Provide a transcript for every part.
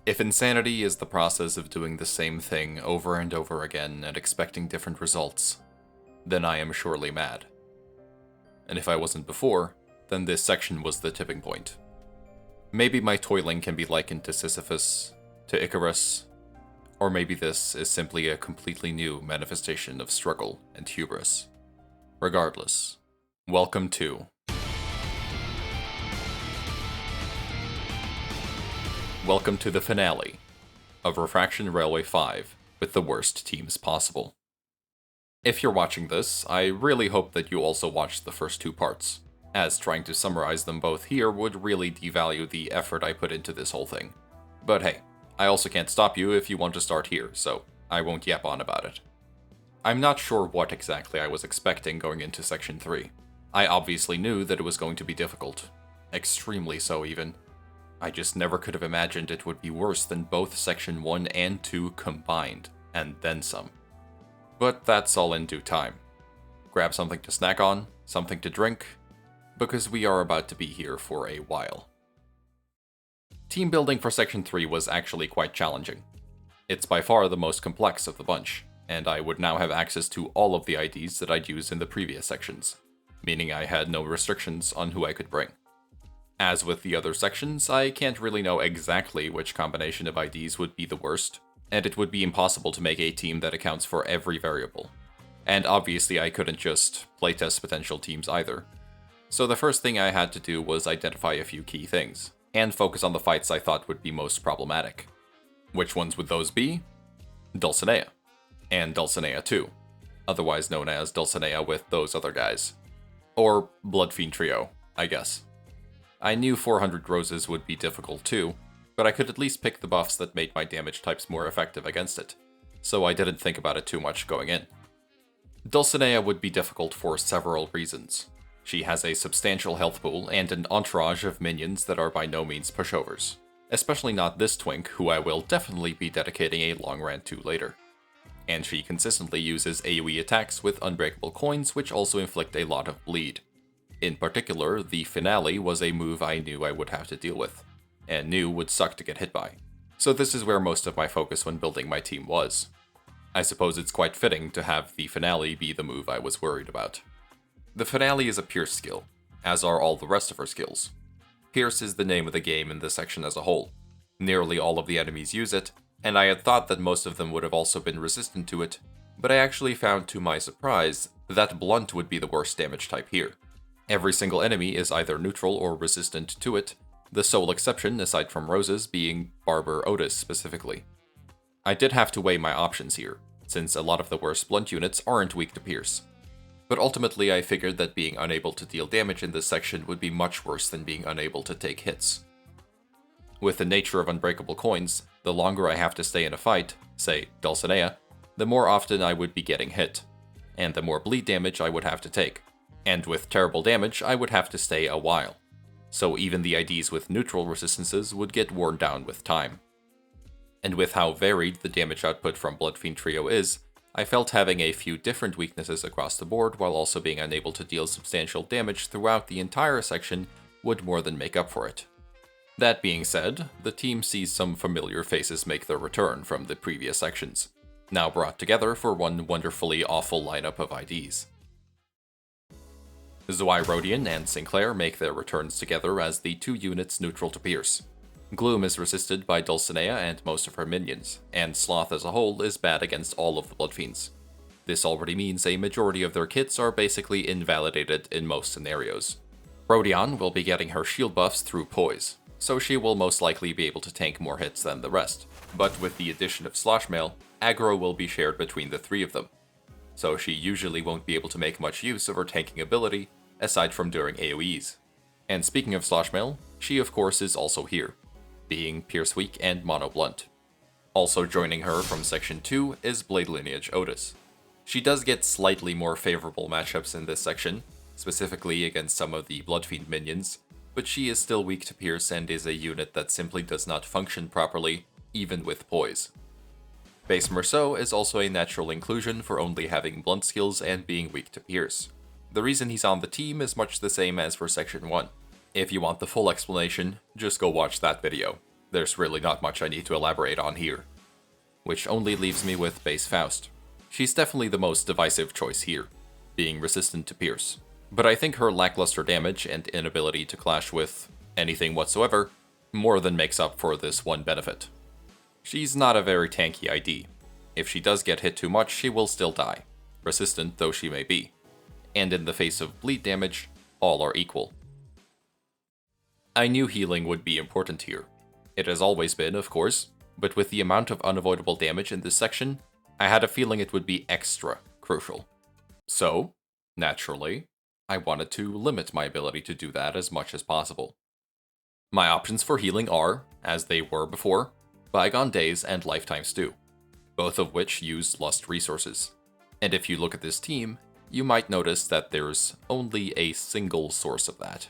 If insanity is the process of doing the same thing over and over again and expecting different results, then I am surely mad. And if I wasn't before, then this section was the tipping point. Maybe my toiling can be likened to Sisyphus, to Icarus, or maybe this is simply a completely new manifestation of struggle and hubris. Regardless, welcome to the finale of Refraction Railway 5 with the worst teams possible. If you're watching this, I really hope that you also watched the first two parts, as trying to summarize them both here would really devalue the effort I put into this whole thing. But hey, I also can't stop you if you want to start here, so I won't yap on about it. I'm not sure what exactly I was expecting going into Section 3. I obviously knew that it was going to be difficult. Extremely so, even. I just never could have imagined it would be worse than both Section 1 and 2 combined, and then some. But that's all in due time. Grab something to snack on, something to drink, because we are about to be here for a while. Team building for Section 3 was actually quite challenging. It's by far the most complex of the bunch, and I would now have access to all of the IDs that I'd used in the previous sections, meaning I had no restrictions on who I could bring. As with the other sections, I can't really know exactly which combination of IDs would be the worst, and it would be impossible to make a team that accounts for every variable. And obviously I couldn't just playtest potential teams either. So the first thing I had to do was identify a few key things, and focus on the fights I thought would be most problematic. Which ones would those be? Dulcinea. And Dulcinea 2, otherwise known as Dulcinea with those other guys. Or Bloodfiend Trio, I guess. I knew 400 roses would be difficult too, but I could at least pick the buffs that made my damage types more effective against it, so I didn't think about it too much going in. Dulcinea would be difficult for several reasons. She has a substantial health pool and an entourage of minions that are by no means pushovers, especially not this twink who I will definitely be dedicating a long rant to later. And she consistently uses AoE attacks with Unbreakable coins, which also inflict a lot of bleed. In particular, the finale was a move I knew I would have to deal with, and knew would suck to get hit by. So this is where most of my focus when building my team was. I suppose it's quite fitting to have the finale be the move I was worried about. The finale is a Pierce skill, as are all the rest of her skills. Pierce is the name of the game in this section as a whole. Nearly all of the enemies use it, and I had thought that most of them would have also been resistant to it, but I actually found to my surprise that Blunt would be the worst damage type here. Every single enemy is either neutral or resistant to it, the sole exception, aside from Roses, being Barber Otis specifically. I did have to weigh my options here, since a lot of the worst Blunt units aren't weak to Pierce. But ultimately I figured that being unable to deal damage in this section would be much worse than being unable to take hits. With the nature of Unbreakable coins, the longer I have to stay in a fight, say Dulcinea, the more often I would be getting hit, and the more bleed damage I would have to take. And with terrible damage, I would have to stay a while. So even the IDs with neutral resistances would get worn down with time. And with how varied the damage output from Bloodfiend Trio is, I felt having a few different weaknesses across the board while also being unable to deal substantial damage throughout the entire section would more than make up for it. That being said, the team sees some familiar faces make their return from the previous sections, now brought together for one wonderfully awful lineup of IDs. Zoirodian and Sinclair make their returns together as the two units neutral to Pierce. Gloom is resisted by Dulcinea and most of her minions, and Sloth as a whole is bad against all of the Bloodfiends. This already means a majority of their kits are basically invalidated in most scenarios. Rodion will be getting her shield buffs through Poise, so she will most likely be able to tank more hits than the rest, but with the addition of Sloshmail, aggro will be shared between the three of them, so she usually won't be able to make much use of her tanking ability, aside from during AoEs. And speaking of Sloshmail, she of course is also here, being Pierce Weak and Mono Blunt. Also joining her from Section 2 is Blade Lineage Otis. She does get slightly more favorable matchups in this section, specifically against some of the Bloodfiend minions, but she is still weak to Pierce and is a unit that simply does not function properly, even with Poise. Base Merceau is also a natural inclusion for only having blunt skills and being weak to Pierce. The reason he's on the team is much the same as for Section 1. If you want the full explanation, just go watch that video. There's really not much I need to elaborate on here. Which only leaves me with base Faust. She's definitely the most divisive choice here, being resistant to pierce. But I think her lackluster damage and inability to clash with anything whatsoever more than makes up for this one benefit. She's not a very tanky ID. If she does get hit too much, she will still die, resistant though she may be. And in the face of bleed damage, all are equal. I knew healing would be important here. It has always been, of course, but with the amount of unavoidable damage in this section, I had a feeling it would be extra crucial. So, naturally, I wanted to limit my ability to do that as much as possible. My options for healing are, as they were before, Bygone Days and Lifetime Stew, both of which use Lust resources. And if you look at this team, you might notice that there's only a single source of that.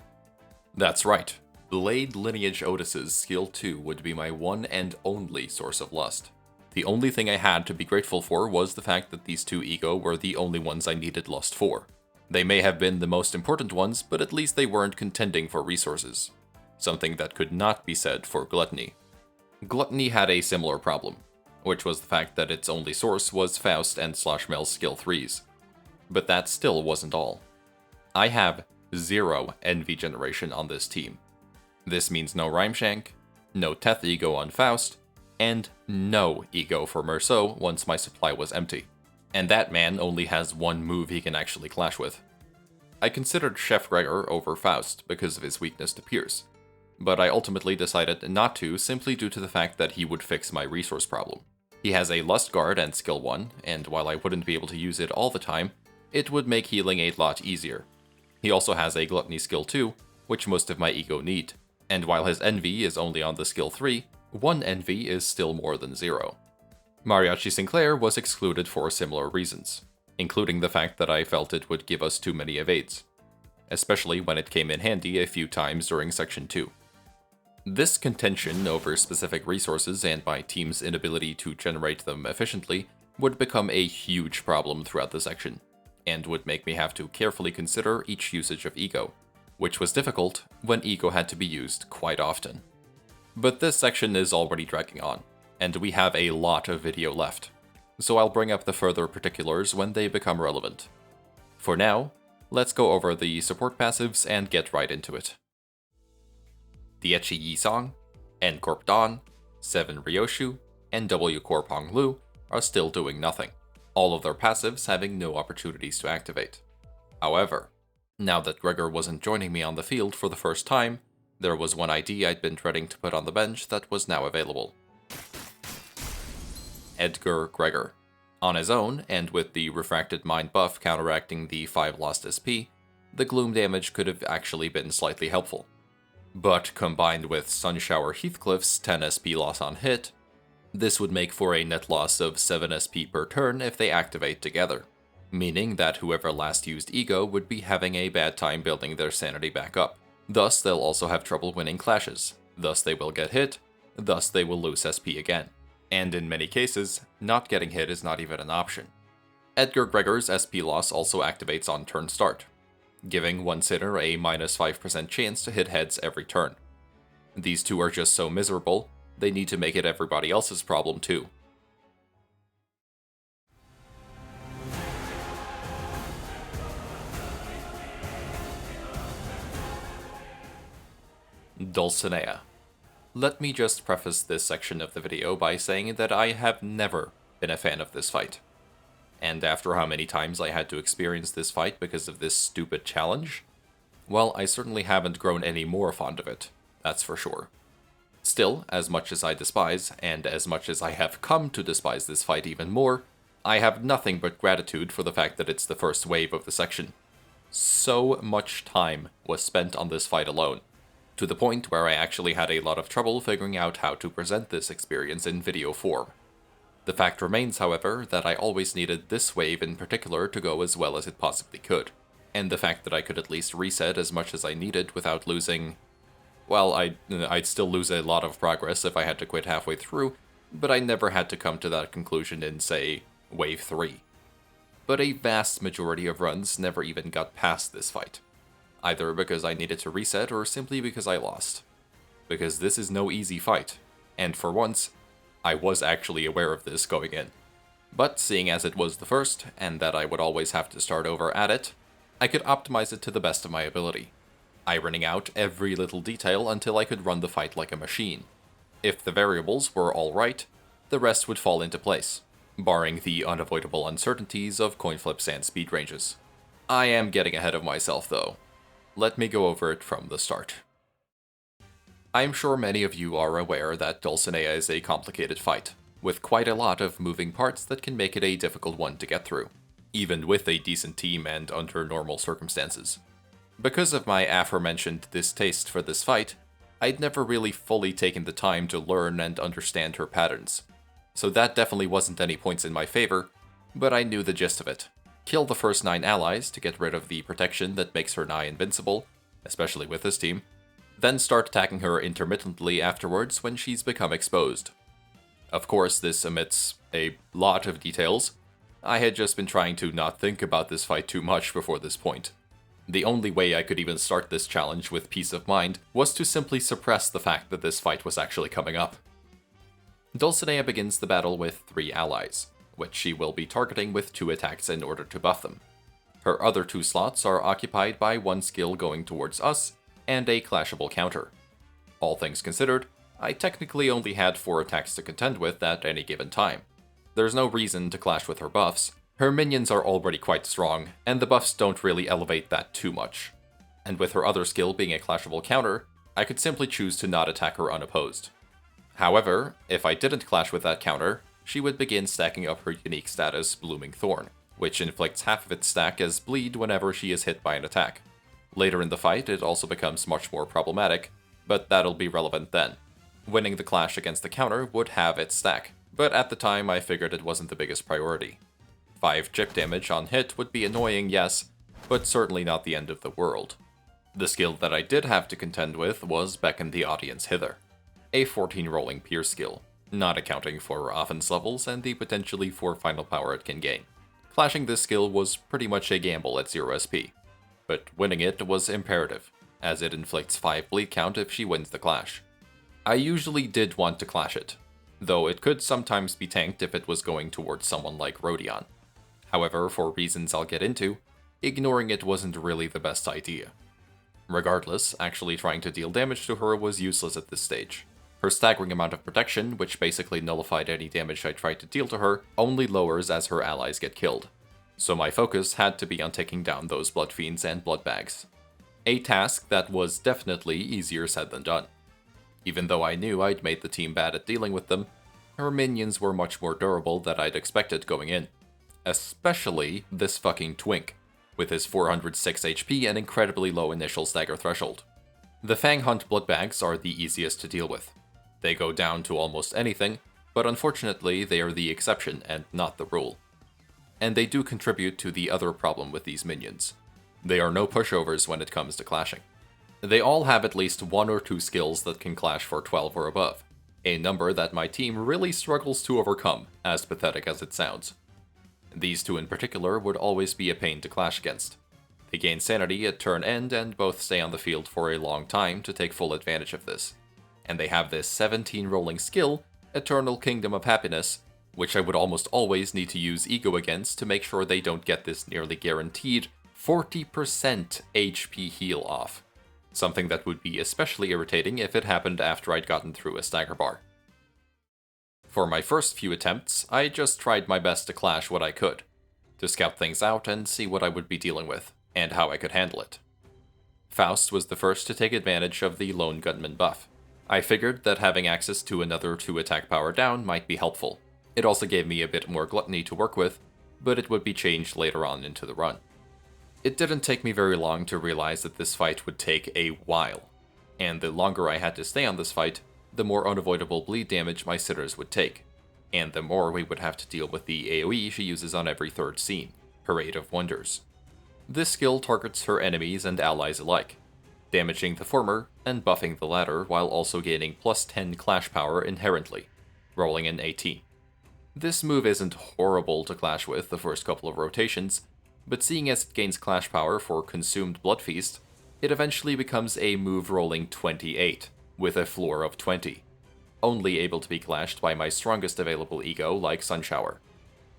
That's right, Blade Lineage Otis's skill 2 would be my one and only source of lust. The only thing I had to be grateful for was the fact that these two ego were the only ones I needed lust for. They may have been the most important ones, but at least they weren't contending for resources. Something that could not be said for Gluttony. Gluttony had a similar problem, which was the fact that its only source was Faust and Sloshmel's skill 3s. But that still wasn't all. I have 0 envy generation on this team. This means no Rhymeshank, no Teth ego on Faust, and no ego for Merceau once my supply was empty. And that man only has one move he can actually clash with. I considered Chef Gregor over Faust because of his weakness to Pierce, but I ultimately decided not to simply due to the fact that he would fix my resource problem. He has a Lust Guard and Skill 1, and while I wouldn't be able to use it all the time, it would make healing a lot easier. He also has a Gluttony skill 2, which most of my ego need, and while his Envy is only on the skill 3, 1 Envy is still more than 0. Mariachi Sinclair was excluded for similar reasons, including the fact that I felt it would give us too many evades, especially when it came in handy a few times during Section 2. This contention over specific resources and my team's inability to generate them efficiently would become a huge problem throughout the section, and would make me have to carefully consider each usage of ego, which was difficult when ego had to be used quite often. But this section is already dragging on, and we have a lot of video left, so I'll bring up the further particulars when they become relevant. For now, let's go over the support passives and get right into it. The Echi Yi Song, N Corp Dawn, 7 Ryoshu, and W Corp Hong Lu are still doing nothing, all of their passives having no opportunities to activate. However, now that Gregor wasn't joining me on the field for the first time, there was one ID I'd been dreading to put on the bench that was now available. Edgar Gregor. On his own, and with the Refracted Mind buff counteracting the 5 lost SP, the Gloom damage could have actually been slightly helpful. But combined with Sunshower Heathcliff's 10 SP loss on hit, this would make for a net loss of 7 SP per turn if they activate together, meaning that whoever last used ego would be having a bad time building their sanity back up. Thus they'll also have trouble winning clashes, thus they will get hit, thus they will lose SP again. And in many cases, not getting hit is not even an option. Edgar Gregor's SP loss also activates on turn start, giving one sitter a minus 5% chance to hit heads every turn. These two are just so miserable, they need to make it everybody else's problem too. Dulcinea. Let me just preface this section of the video by saying that I have never been a fan of this fight. And after how many times I had to experience this fight because of this stupid challenge, well, I certainly haven't grown any more fond of it, that's for sure. Still, as much as I despise, and as much as I have come to despise this fight even more, I have nothing but gratitude for the fact that it's the first wave of the section. So much time was spent on this fight alone, to the point where I actually had a lot of trouble figuring out how to present this experience in video form. The fact remains, however, that I always needed this wave in particular to go as well as it possibly could, and the fact that I could at least reset as much as I needed without losing... Well, I'd still lose a lot of progress if I had to quit halfway through, but I never had to come to that conclusion in, say, Wave 3. But a vast majority of runs never even got past this fight, either because I needed to reset or simply because I lost. Because this is no easy fight, and for once, I was actually aware of this going in. But seeing as it was the first, and that I would always have to start over at it, I could optimize it to the best of my ability, ironing out every little detail until I could run the fight like a machine. If the variables were alright, the rest would fall into place, barring the unavoidable uncertainties of coin flips and speed ranges. I am getting ahead of myself though. Let me go over it from the start. I'm sure many of you are aware that Dulcinea is a complicated fight, with quite a lot of moving parts that can make it a difficult one to get through, even with a decent team and under normal circumstances. Because of my aforementioned distaste for this fight, I'd never really fully taken the time to learn and understand her patterns. So that definitely wasn't any points in my favor, but I knew the gist of it. Kill the first 9 allies to get rid of the protection that makes her nigh invincible, especially with this team, then start attacking her intermittently afterwards when she's become exposed. Of course, this omits a lot of details. I had just been trying to not think about this fight too much before this point. The only way I could even start this challenge with peace of mind was to simply suppress the fact that this fight was actually coming up. Dulcinea begins the battle with 3 allies, which she will be targeting with 2 attacks in order to buff them. Her other 2 slots are occupied by 1 skill going towards us, and a clashable counter. All things considered, I technically only had 4 attacks to contend with at any given time. There's no reason to clash with her buffs. Her minions are already quite strong, and the buffs don't really elevate that too much. And with her other skill being a clashable counter, I could simply choose to not attack her unopposed. However, if I didn't clash with that counter, she would begin stacking up her unique status, Blooming Thorn, which inflicts half of its stack as bleed whenever she is hit by an attack. Later in the fight, it also becomes much more problematic, but that'll be relevant then. Winning the clash against the counter would have its stack, but at the time I figured it wasn't the biggest priority. 5 chip damage on hit would be annoying, yes, but certainly not the end of the world. The skill that I did have to contend with was Beckon the Audience Hither, a 14 rolling pierce skill, not accounting for offense levels and the potentially 4 final power it can gain. Clashing this skill was pretty much a gamble at 0 SP. But winning it was imperative, as it inflicts 5 bleed count if she wins the clash. I usually did want to clash it, though it could sometimes be tanked if it was going towards someone like Rodion. However, for reasons I'll get into, ignoring it wasn't really the best idea. Regardless, actually trying to deal damage to her was useless at this stage. Her staggering amount of protection, which basically nullified any damage I tried to deal to her, only lowers as her allies get killed. So my focus had to be on taking down those Bloodfiends and Bloodbags. A task that was definitely easier said than done. Even though I knew I'd made the team bad at dealing with them, her minions were much more durable than I'd expected going in. Especially this fucking Twink, with his 406 HP and incredibly low initial stagger threshold. The Fang Hunt Bloodbags are the easiest to deal with. They go down to almost anything, but unfortunately they are the exception and not the rule. And they do contribute to the other problem with these minions. They are no pushovers when it comes to clashing. They all have at least 1 or 2 skills that can clash for 12 or above, a number that my team really struggles to overcome, as pathetic as it sounds. These 2 in particular would always be a pain to clash against. They gain sanity at turn end and both stay on the field for a long time to take full advantage of this. And they have this 17 rolling skill, Eternal Kingdom of Happiness, which I would almost always need to use Ego against to make sure they don't get this nearly guaranteed 40% HP heal off. Something that would be especially irritating if it happened after I'd gotten through a stagger bar. For my first few attempts, I just tried my best to clash what I could, to scout things out and see what I would be dealing with, and how I could handle it. Faust was the first to take advantage of the Lone Gunman buff. I figured that having access to another 2 attack power down might be helpful. It also gave me a bit more gluttony to work with, but it would be changed later on into the run. It didn't take me very long to realize that this fight would take a while, and the longer I had to stay on this fight, the more unavoidable bleed damage my sitters would take, and the more we would have to deal with the AoE she uses on every 3rd scene, her Aid of Wonders. This skill targets her enemies and allies alike, damaging the former and buffing the latter while also gaining plus 10 clash power inherently, rolling in 18. This move isn't horrible to clash with the first couple of rotations, but seeing as it gains clash power for Consumed Blood Feast, it eventually becomes a move rolling 28, with a floor of 20. only able to be clashed by my strongest available ego like Sunshower.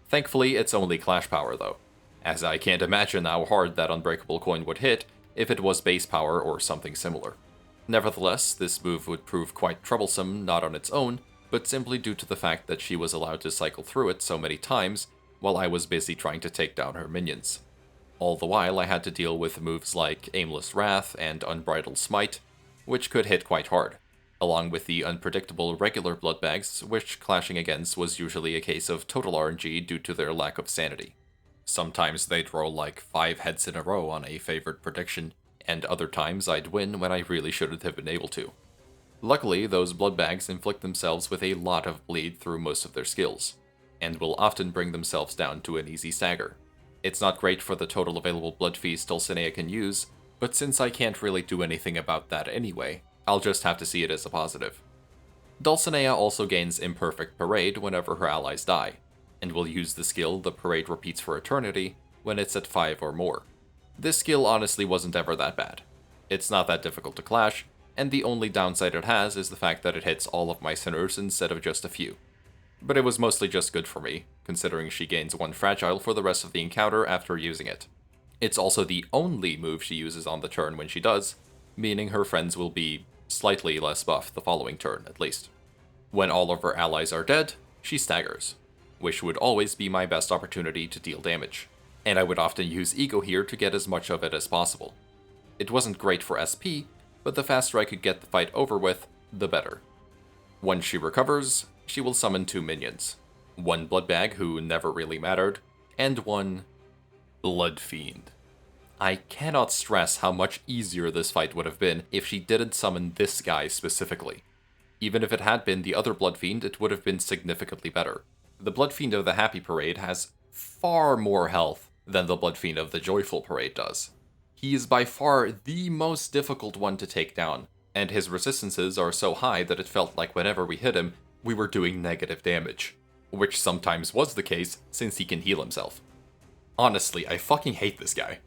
Thankfully, it's only Clash Power though, as I can't imagine how hard that Unbreakable coin would hit if it was base power or something similar. Nevertheless, this move would prove quite troublesome not on its own, but simply due to the fact that she was allowed to cycle through it so many times while I was busy trying to take down her minions. All the while I had to deal with moves like Aimless Wrath and Unbridled Smite, which could hit quite hard, along with the unpredictable regular blood bags, which clashing against was usually a case of total RNG due to their lack of sanity. Sometimes they'd roll like 5 heads in a row on a favored prediction, and other times I'd win when I really shouldn't have been able to. Luckily, those blood bags inflict themselves with a lot of bleed through most of their skills, and will often bring themselves down to an easy stagger. It's not great for the total available blood feast Dulcinea can use, but since I can't really do anything about that anyway, I'll just have to see it as a positive. Dulcinea also gains Imperfect Parade whenever her allies die, and will use the skill the parade repeats for eternity when it's at 5 or more. This skill honestly wasn't ever that bad. It's not that difficult to clash, and the only downside it has is the fact that it hits all of my sinners instead of just a few. But it was mostly just good for me, considering she gains 1 fragile for the rest of the encounter after using it. It's also the only move she uses on the turn when she does, meaning her friends will be slightly less buff the following turn, at least. When all of her allies are dead, she staggers, which would always be my best opportunity to deal damage, and I would often use Ego here to get as much of it as possible. It wasn't great for SP, but the faster I could get the fight over with, the better. Once she recovers, she will summon 2 minions. 1 Bloodbag, who never really mattered, and 1 Bloodfiend. I cannot stress how much easier this fight would have been if she didn't summon this guy specifically. Even if it had been the other Bloodfiend, it would have been significantly better. The Bloodfiend of the Happy Parade has far more health than the Bloodfiend of the Joyful Parade does. He is by far the most difficult one to take down, and his resistances are so high that it felt like whenever we hit him, we were doing negative damage, which sometimes was the case since he can heal himself. Honestly, I fucking hate this guy.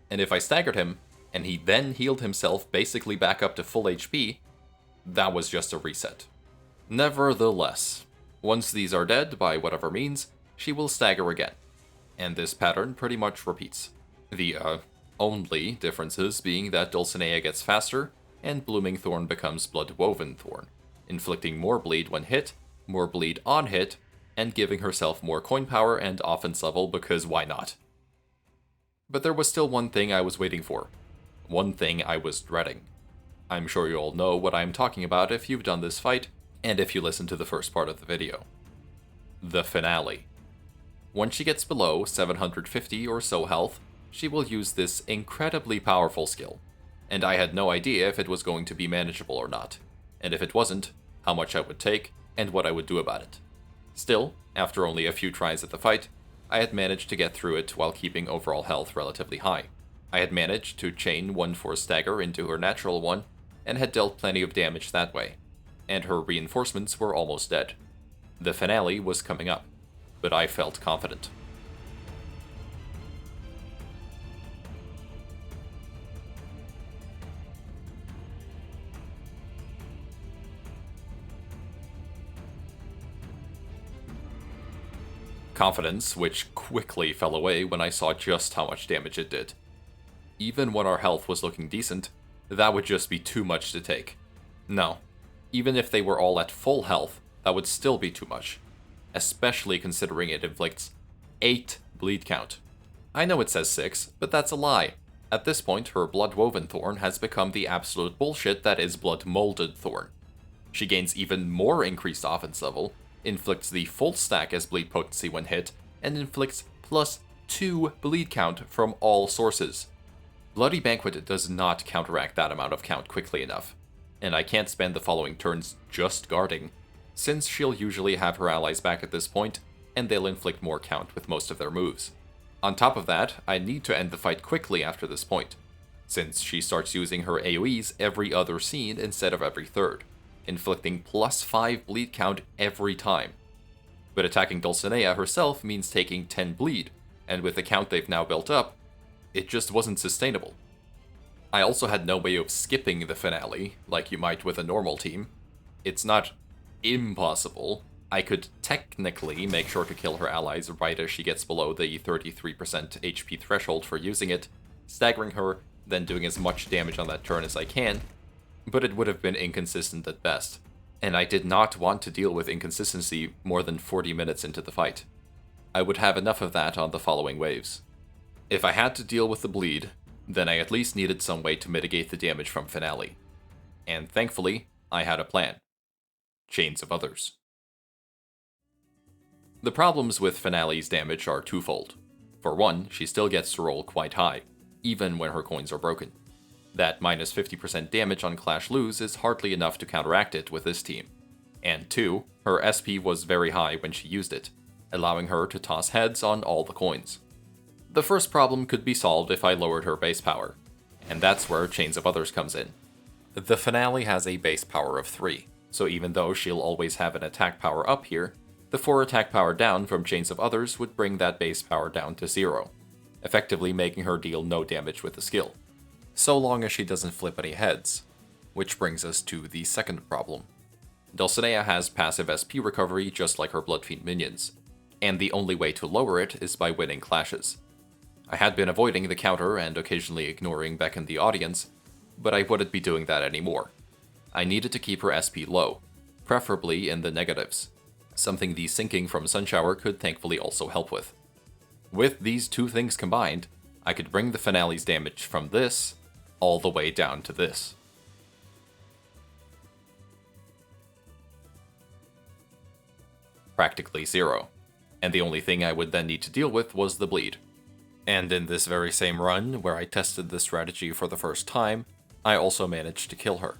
And if I staggered him, and he then healed himself basically back up to full HP, that was just a reset. Nevertheless, once these are dead by whatever means, she will stagger again, and this pattern pretty much repeats. The only differences being that Dulcinea gets faster, and Blooming Thorn becomes Blood-Woven Thorn, inflicting more bleed when hit, more bleed on hit, and giving herself more coin power and offense level because why not? But there was still one thing I was waiting for. One thing I was dreading. I'm sure you all know what I'm talking about if you've done this fight, and if you listened to the first part of the video. The finale. Once she gets below 750 or so health, she will use this incredibly powerful skill, and I had no idea if it was going to be manageable or not, and if it wasn't, how much I would take, and what I would do about it. Still, after only a few tries at the fight, I had managed to get through it while keeping overall health relatively high. I had managed to chain 1 Force Stagger into her natural one, and had dealt plenty of damage that way, and her reinforcements were almost dead. The finale was coming up, but I felt confident. Confidence, which quickly fell away when I saw just how much damage it did. Even when our health was looking decent, that would just be too much to take. No, even if they were all at full health, that would still be too much, especially considering it inflicts 8 bleed count. I know it says 6, but that's a lie. At this point, her Blood-Woven Thorn has become the absolute bullshit that is Blood-Molded Thorn. She gains even more increased offense level, inflicts the full stack as bleed potency when hit, and inflicts plus 2 bleed count from all sources. Bloody Banquet does not counteract that amount of count quickly enough, and I can't spend the following turns just guarding, since she'll usually have her allies back at this point, and they'll inflict more count with most of their moves. On top of that, I need to end the fight quickly after this point, since she starts using her AoEs every other scene instead of every third, inflicting plus 5 bleed count every time. But attacking Dulcinea herself means taking 10 bleed, and with the count they've now built up, it just wasn't sustainable. I also had no way of skipping the finale, like you might with a normal team. It's not impossible. I could technically make sure to kill her allies right as she gets below the 33% HP threshold for using it, staggering her, then doing as much damage on that turn as I can, but it would have been inconsistent at best, and I did not want to deal with inconsistency more than 40 minutes into the fight. I would have enough of that on the following waves. If I had to deal with the bleed, then I at least needed some way to mitigate the damage from Finale. And thankfully, I had a plan. Chains of Others. The problems with Finale's damage are twofold. For one, she still gets to roll quite high, even when her coins are broken. That minus 50% damage on Clash Lose is hardly enough to counteract it with this team. And two, her SP was very high when she used it, allowing her to toss heads on all the coins. The first problem could be solved if I lowered her base power, and that's where Chains of Others comes in. The Finale has a base power of 3, so even though she'll always have an attack power up here, the 4 attack power down from Chains of Others would bring that base power down to 0, effectively making her deal no damage with the skill, so long as she doesn't flip any heads. Which brings us to the second problem. Dulcinea has passive SP recovery just like her Bloodfiend minions, and the only way to lower it is by winning clashes. I had been avoiding the counter and occasionally ignoring Beck in the audience, but I wouldn't be doing that anymore. I needed to keep her SP low, preferably in the negatives, something the sinking from Sunshower could thankfully also help with. With these two things combined, I could bring the Finale's damage from this all the way down to this. Practically 0, and the only thing I would then need to deal with was the bleed. And in this very same run, where I tested this strategy for the first time, I also managed to kill her.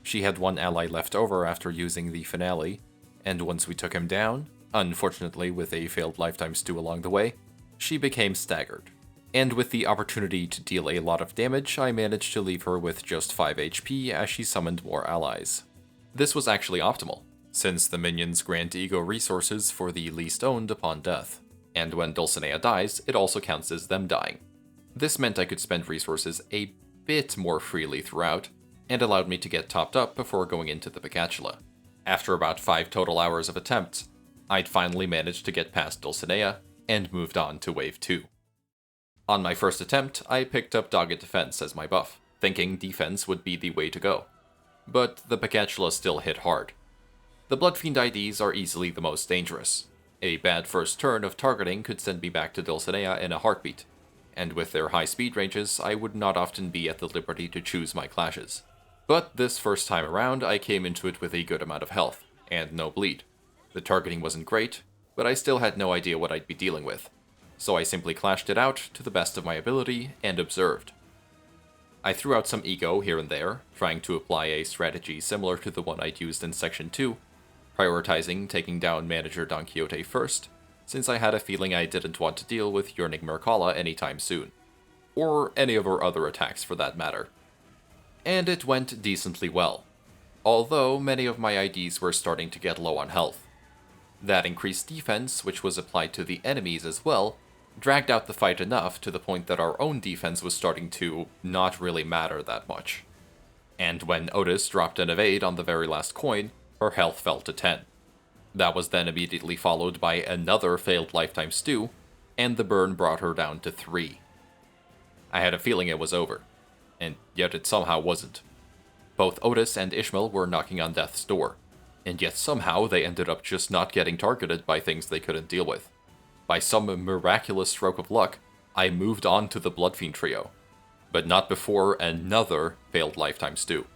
She had one ally left over after using the Finale, and once we took him down, unfortunately with a failed lifetime stew along the way, she became staggered. And with the opportunity to deal a lot of damage, I managed to leave her with just 5 HP as she summoned more allies. This was actually optimal, since the minions grant ego resources for the least owned upon death, and when Dulcinea dies, it also counts as them dying. This meant I could spend resources a bit more freely throughout, and allowed me to get topped up before going into the Peccatulum. After about 5 total hours of attempts, I'd finally managed to get past Dulcinea, and moved on to Wave 2. On my first attempt, I picked up Dogged Defense as my buff, thinking defense would be the way to go. But the Peccatulum still hit hard. The Bloodfiend IDs are easily the most dangerous. A bad first turn of targeting could send me back to Dulcinea in a heartbeat, and with their high speed ranges, I would not often be at the liberty to choose my clashes. But this first time around, I came into it with a good amount of health, and no bleed. The targeting wasn't great, but I still had no idea what I'd be dealing with, so I simply clashed it out to the best of my ability and observed. I threw out some ego here and there, trying to apply a strategy similar to the one I'd used in Section 2, prioritizing taking down Manager Don Quixote first, since I had a feeling I didn't want to deal with Yearning Mercala anytime soon. Or any of her other attacks for that matter. And it went decently well, although many of my IDs were starting to get low on health. That increased defense, which was applied to the enemies as well, dragged out the fight enough to the point that our own defense was starting to not really matter that much. And when Otis dropped an evade on the very last coin, her health fell to 10. That was then immediately followed by another failed lifetime stew, and the burn brought her down to 3. I had a feeling it was over, and yet it somehow wasn't. Both Otis and Ishmael were knocking on death's door, and yet somehow they ended up just not getting targeted by things they couldn't deal with. By some miraculous stroke of luck, I moved on to the Bloodfiend trio, but not before another failed lifetime stew.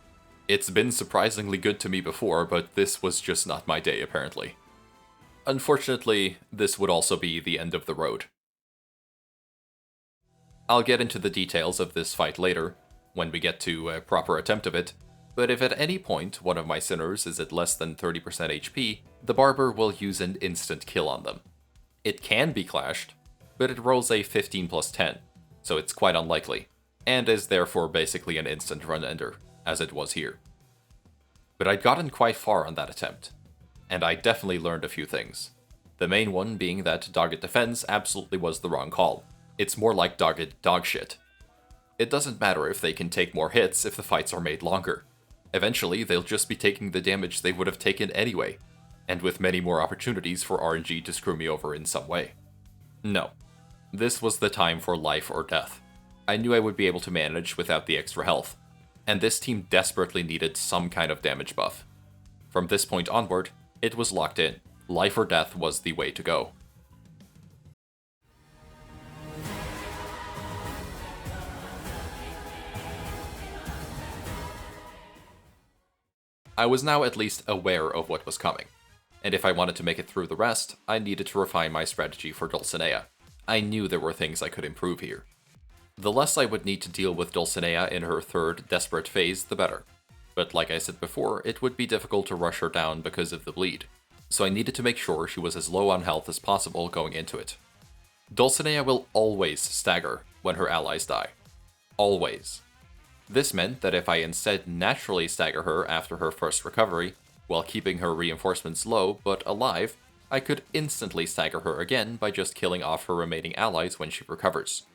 It's been surprisingly good to me before, but this was just not my day apparently. Unfortunately, this would also be the end of the road. I'll get into the details of this fight later, when we get to a proper attempt of it, but if at any point one of my sinners is at less than 30% HP, the Barber will use an instant kill on them. It can be clashed, but it rolls a 15 plus 10, so it's quite unlikely, and is therefore basically an instant run ender, as it was here. But I'd gotten quite far on that attempt, and I definitely learned a few things. The main one being that Dogged Defense absolutely was the wrong call. It's more like dogged dogshit. It doesn't matter if they can take more hits if the fights are made longer. Eventually, they'll just be taking the damage they would have taken anyway, and with many more opportunities for RNG to screw me over in some way. No. This was the time for life or death. I knew I would be able to manage without the extra health, and this team desperately needed some kind of damage buff. From this point onward, it was locked in. Life or death was the way to go. I was now at least aware of what was coming, and if I wanted to make it through the rest, I needed to refine my strategy for Dulcinea. I knew there were things I could improve here. The less I would need to deal with Dulcinea in her third desperate phase, the better. But like I said before, it would be difficult to rush her down because of the bleed, so I needed to make sure she was as low on health as possible going into it. Dulcinea will always stagger when her allies die. Always. This meant that if I instead naturally stagger her after her first recovery, while keeping her reinforcements low but alive, I could instantly stagger her again by just killing off her remaining allies when she recovers.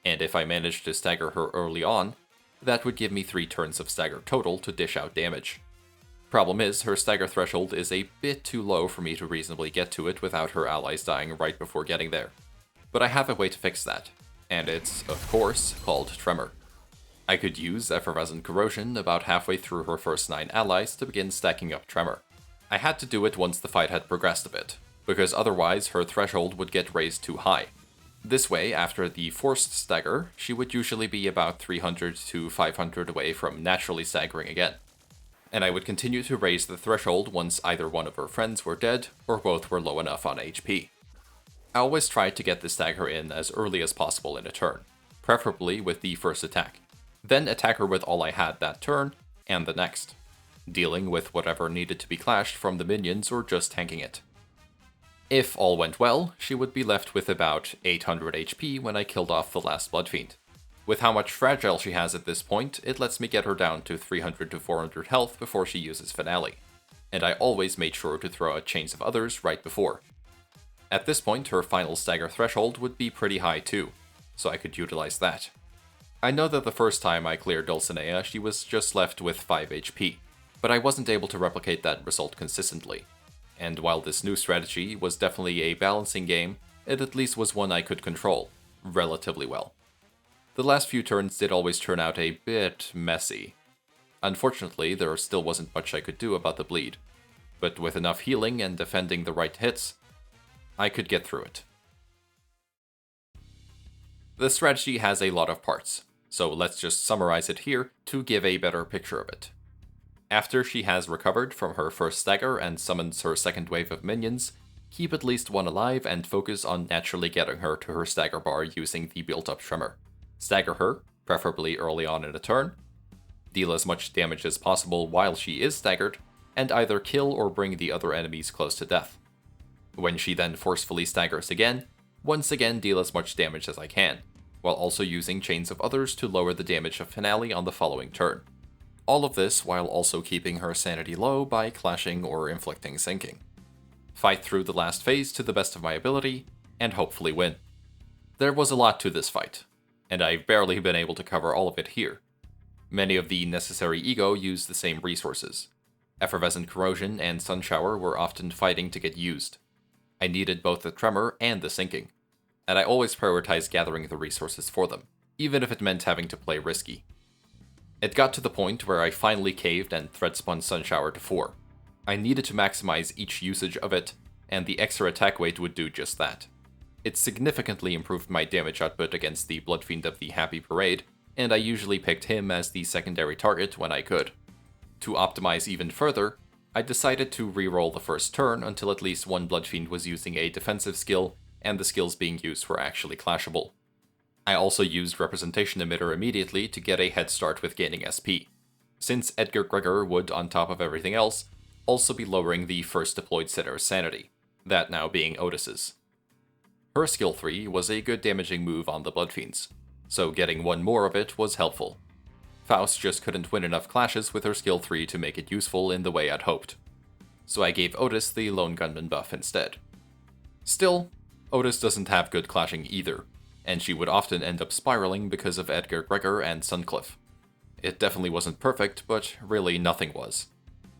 And if I managed to stagger her early on, that would give me 3 turns of stagger total to dish out damage. Problem is, her stagger threshold is a bit too low for me to reasonably get to it without her allies dying right before getting there. But I have a way to fix that, and it's, of course, called Tremor. I could use Effervescent Corrosion about halfway through her first 9 allies to begin stacking up Tremor. I had to do it once the fight had progressed a bit, because otherwise her threshold would get raised too high. This way, after the forced stagger, she would usually be about 300 to 500 away from naturally staggering again. And I would continue to raise the threshold once either one of her friends were dead, or both were low enough on HP. I always tried to get the stagger in as early as possible in a turn, preferably with the first attack. Then attack her with all I had that turn, and the next, dealing with whatever needed to be clashed from the minions or just tanking it. If all went well, she would be left with about 800 HP when I killed off the last Bloodfiend. With how much fragile she has at this point, it lets me get her down to 300 to 400 health before she uses Finale, and I always made sure to throw out Chains of Others right before. At this point, her final stagger threshold would be pretty high too, so I could utilize that. I know that the first time I cleared Dulcinea, she was just left with 5 HP, but I wasn't able to replicate that result consistently. And while this new strategy was definitely a balancing game, it at least was one I could control relatively well. The last few turns did always turn out a bit messy. Unfortunately, there still wasn't much I could do about the bleed, but with enough healing and defending the right hits, I could get through it. The strategy has a lot of parts, so let's just summarize it here to give a better picture of it. After she has recovered from her first stagger and summons her second wave of minions, keep at least one alive and focus on naturally getting her to her stagger bar using the built-up Tremor. Stagger her, preferably early on in a turn, deal as much damage as possible while she is staggered, and either kill or bring the other enemies close to death. When she then forcefully staggers again, once again deal as much damage as I can, while also using Chains of Others to lower the damage of Finale on the following turn. All of this while also keeping her sanity low by clashing or inflicting sinking. Fight through the last phase to the best of my ability, and hopefully win. There was a lot to this fight, and I've barely been able to cover all of it here. Many of the necessary ego used the same resources. Effervescent Corrosion and Sunshower were often fighting to get used. I needed both the Tremor and the sinking, and I always prioritized gathering the resources for them, even if it meant having to play risky. It got to the point where I finally caved and thread-spun Sunshower to 4. I needed to maximize each usage of it, and the extra attack weight would do just that. It significantly improved my damage output against the Bloodfiend of the Happy Parade, and I usually picked him as the secondary target when I could. To optimize even further, I decided to reroll the first turn until at least one Bloodfiend was using a defensive skill, and the skills being used were actually clashable. I also used Representation Emitter immediately to get a head start with gaining SP, since Edgar Gregor would, on top of everything else, also be lowering the first deployed Sinner's sanity, that now being Otis's. Her skill 3 was a good damaging move on the Bloodfiends, so getting one more of it was helpful. Faust just couldn't win enough clashes with her skill 3 to make it useful in the way I'd hoped, so I gave Otis the Lone Gunman buff instead. Still, Otis doesn't have good clashing either, and she would often end up spiraling because of Edgar Gregor and Suncliff. It definitely wasn't perfect, but really nothing was.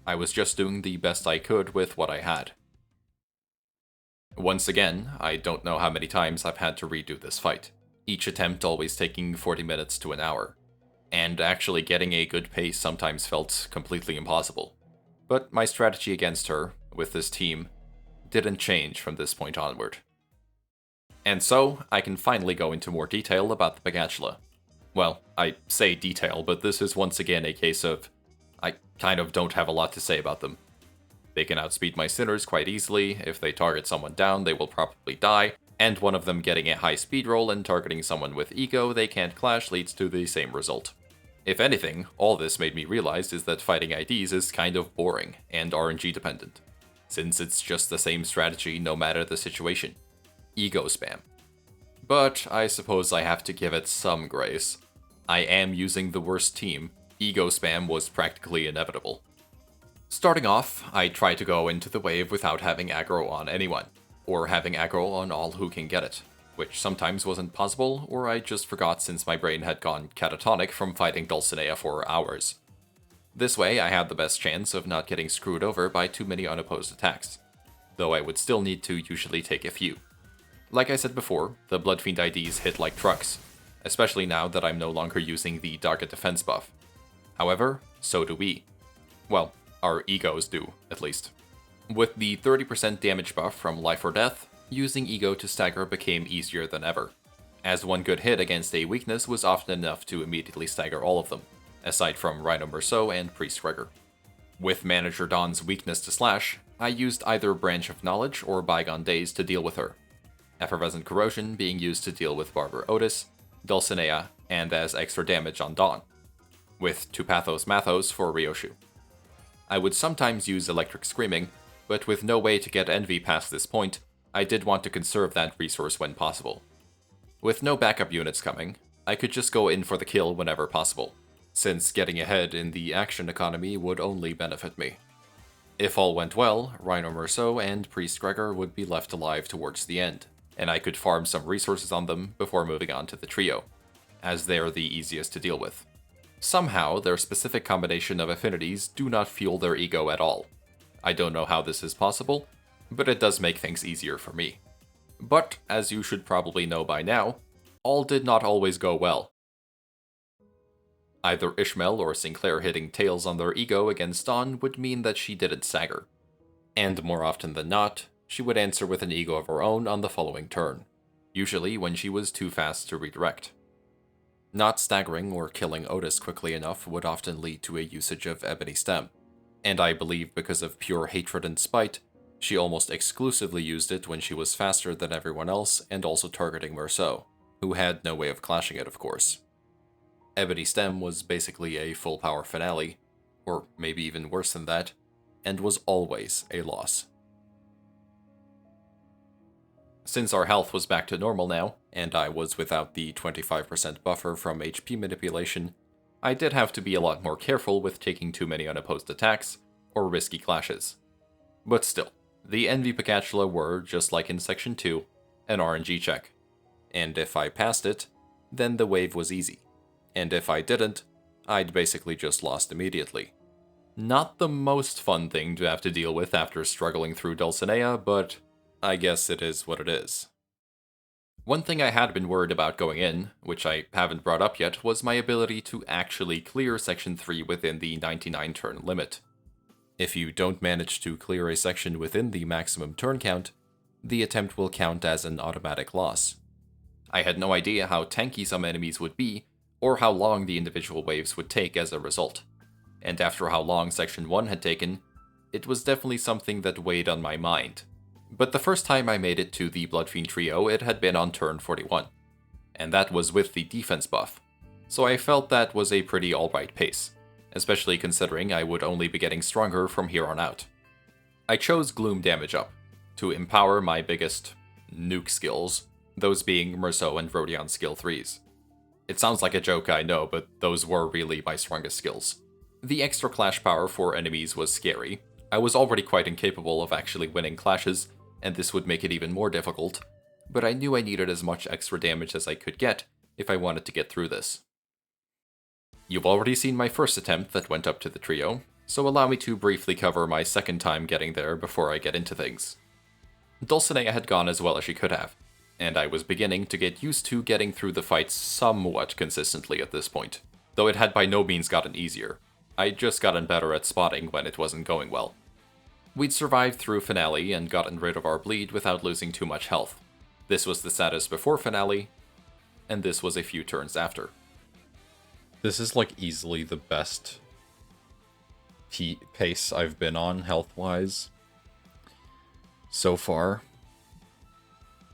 I was just doing the best I could with what I had. Once again, I don't know how many times I've had to redo this fight, each attempt always taking 40 minutes to an hour, and actually getting a good pace sometimes felt completely impossible. But my strategy against her, with this team, didn't change from this point onward. And so, I can finally go into more detail about the Peccatula. Well, I say detail, but this is once again a case of I kind of don't have a lot to say about them. They can outspeed my sinners quite easily. If they target someone down, they will probably die, and one of them getting a high speed roll and targeting someone with ego they can't clash leads to the same result. If anything, all this made me realize is that fighting IDs is kind of boring and RNG dependent, since it's just the same strategy no matter the situation. Ego spam. But I suppose I have to give it some grace. I am using the worst team. Ego spam was practically inevitable. Starting off, I try to go into the wave without having aggro on anyone, or having aggro on all who can get it, which sometimes wasn't possible, or I just forgot since my brain had gone catatonic from fighting Dulcinea for hours. This way, I had the best chance of not getting screwed over by too many unopposed attacks, though I would still need to usually take a few. Like I said before, the Bloodfiend IDs hit like trucks, especially now that I'm no longer using the target defense buff. However, so do we. Well, our egos do, at least. With the 30% damage buff from Life or Death, using ego to stagger became easier than ever, as one good hit against a weakness was often enough to immediately stagger all of them, aside from Rhino Merceau and Priest Gregor. With Manager Dawn's weakness to slash, I used either Branch of Knowledge or Bygone Days to deal with her, Effervescent Corrosion being used to deal with Barber Otis, Dulcinea, and as extra damage on Dawn, with Tupathos Mathos for Ryoshu. I would sometimes use Electric Screaming, but with no way to get Envy past this point, I did want to conserve that resource when possible. With no backup units coming, I could just go in for the kill whenever possible, since getting ahead in the action economy would only benefit me. If all went well, Rhino Merceau and Priest Gregor would be left alive towards the end, and I could farm some resources on them before moving on to the trio, as they are the easiest to deal with. Somehow, their specific combination of affinities do not fuel their ego at all. I don't know how this is possible, but it does make things easier for me. But, as you should probably know by now, all did not always go well. Either Ishmael or Sinclair hitting tails on their ego against Dawn would mean that she didn't stagger. And more often than not, she would answer with an ego of her own on the following turn, usually when she was too fast to redirect. Not staggering or killing Otis quickly enough would often lead to a usage of Ebony Stem, and I believe because of pure hatred and spite, she almost exclusively used it when she was faster than everyone else and also targeting Merceau, who had no way of clashing it, of course. Ebony Stem was basically a full power finale, or maybe even worse than that, and was always a loss. Since our health was back to normal now, and I was without the 25% buffer from HP manipulation, I did have to be a lot more careful with taking too many unopposed attacks, or risky clashes. But still, the Envy Peccatula were, just like in Section 2, an RNG check. And if I passed it, then the wave was easy. And if I didn't, I'd basically just lost immediately. Not the most fun thing to have to deal with after struggling through Dulcinea, but I guess it is what it is. One thing I had been worried about going in, which I haven't brought up yet, was my ability to actually clear Section 3 within the 99 turn limit. If you don't manage to clear a section within the maximum turn count, the attempt will count as an automatic loss. I had no idea how tanky some enemies would be, or how long the individual waves would take as a result. And after how long Section 1 had taken, it was definitely something that weighed on my mind. But the first time I made it to the Bloodfiend trio, it had been on turn 41, and that was with the defense buff, so I felt that was a pretty alright pace, especially considering I would only be getting stronger from here on out. I chose Gloom Damage Up, to empower my biggest nuke skills, those being Merceau and Rodion skill 3s. It sounds like a joke, I know, but those were really my strongest skills. The extra clash power for enemies was scary. I was already quite incapable of actually winning clashes, and this would make it even more difficult, but I knew I needed as much extra damage as I could get if I wanted to get through this. You've already seen my first attempt that went up to the trio, so allow me to briefly cover my second time getting there before I get into things. Dulcinea had gone as well as she could have, and I was beginning to get used to getting through the fights somewhat consistently at this point, though it had by no means gotten easier. I'd just gotten better at spotting when it wasn't going well. We'd survived through Finale and gotten rid of our bleed without losing too much health. This was the status before Finale, and this was a few turns after. This is like easily the best pace I've been on health-wise so far.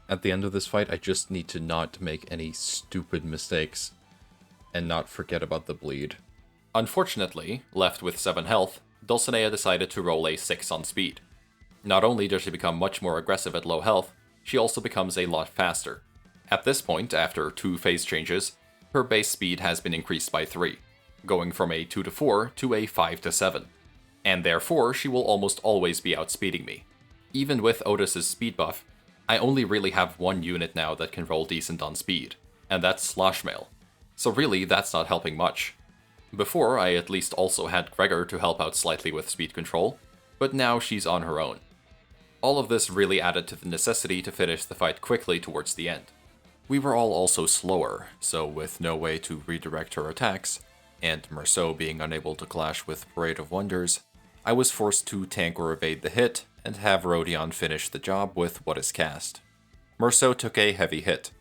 At the end of this fight, I just need to not make any stupid mistakes and not forget about the bleed. Unfortunately, left with 7 health, Dulcinea decided to roll a 6 on speed. Not only does she become much more aggressive at low health, she also becomes a lot faster. At this point, after 2 phase changes, her base speed has been increased by 3, going from a 2 to 4 to a 5 to 7. And therefore, she will almost always be outspeeding me. Even with Otis's speed buff, I only really have one unit now that can roll decent on speed, and that's Sloshmail. So really, that's not helping much. Before, I at least also had Gregor to help out slightly with speed control, but now she's on her own. All of this really added to the necessity to finish the fight quickly towards the end. We were all also slower, so with no way to redirect her attacks, and Merceau being unable to clash with Parade of Wonders, I was forced to tank or evade the hit, and have Rodion finish the job with what is cast. Merceau took a heavy hit,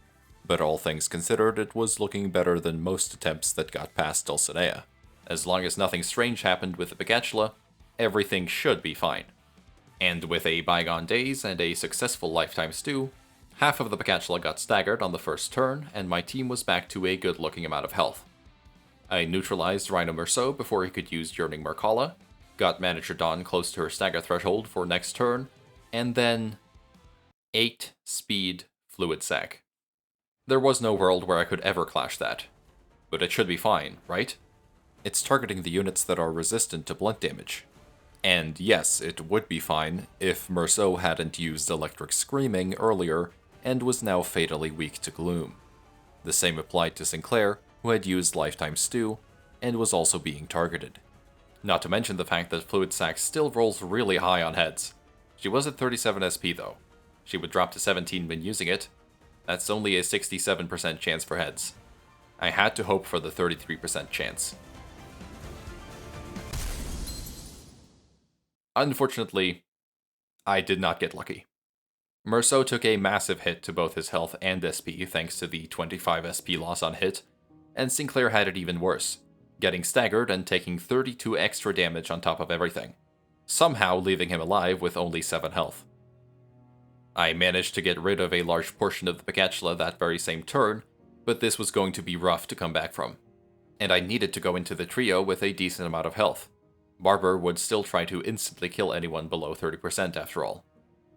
but all things considered, it was looking better than most attempts that got past Dulcinea. As long as nothing strange happened with the Peccatulum, everything should be fine. And with a Bygone Days and a successful Lifetime Stew, half of the Peccatulum got staggered on the first turn, and my team was back to a good-looking amount of health. I neutralized Rhino Merceau before he could use Yearning Markala, got Manager Dawn close to her stagger threshold for next turn, and then 8 speed Fluid Sac. There was no world where I could ever clash that. But it should be fine, right? It's targeting the units that are resistant to blunt damage. And yes, it would be fine if Merceau hadn't used Electric Screaming earlier and was now fatally weak to Gloom. The same applied to Sinclair, who had used Lifetime Stew and was also being targeted. Not to mention the fact that Fluid Sac still rolls really high on heads. She was at 37 SP though. She would drop to 17 when using it. That's only a 67% chance for heads. I had to hope for the 33% chance. Unfortunately, I did not get lucky. Merceau took a massive hit to both his health and SP thanks to the 25 SP loss on hit, and Sinclair had it even worse, getting staggered and taking 32 extra damage on top of everything, somehow leaving him alive with only 7 health. I managed to get rid of a large portion of the Peccatulum that very same turn, but this was going to be rough to come back from, and I needed to go into the trio with a decent amount of health. Barber would still try to instantly kill anyone below 30% after all.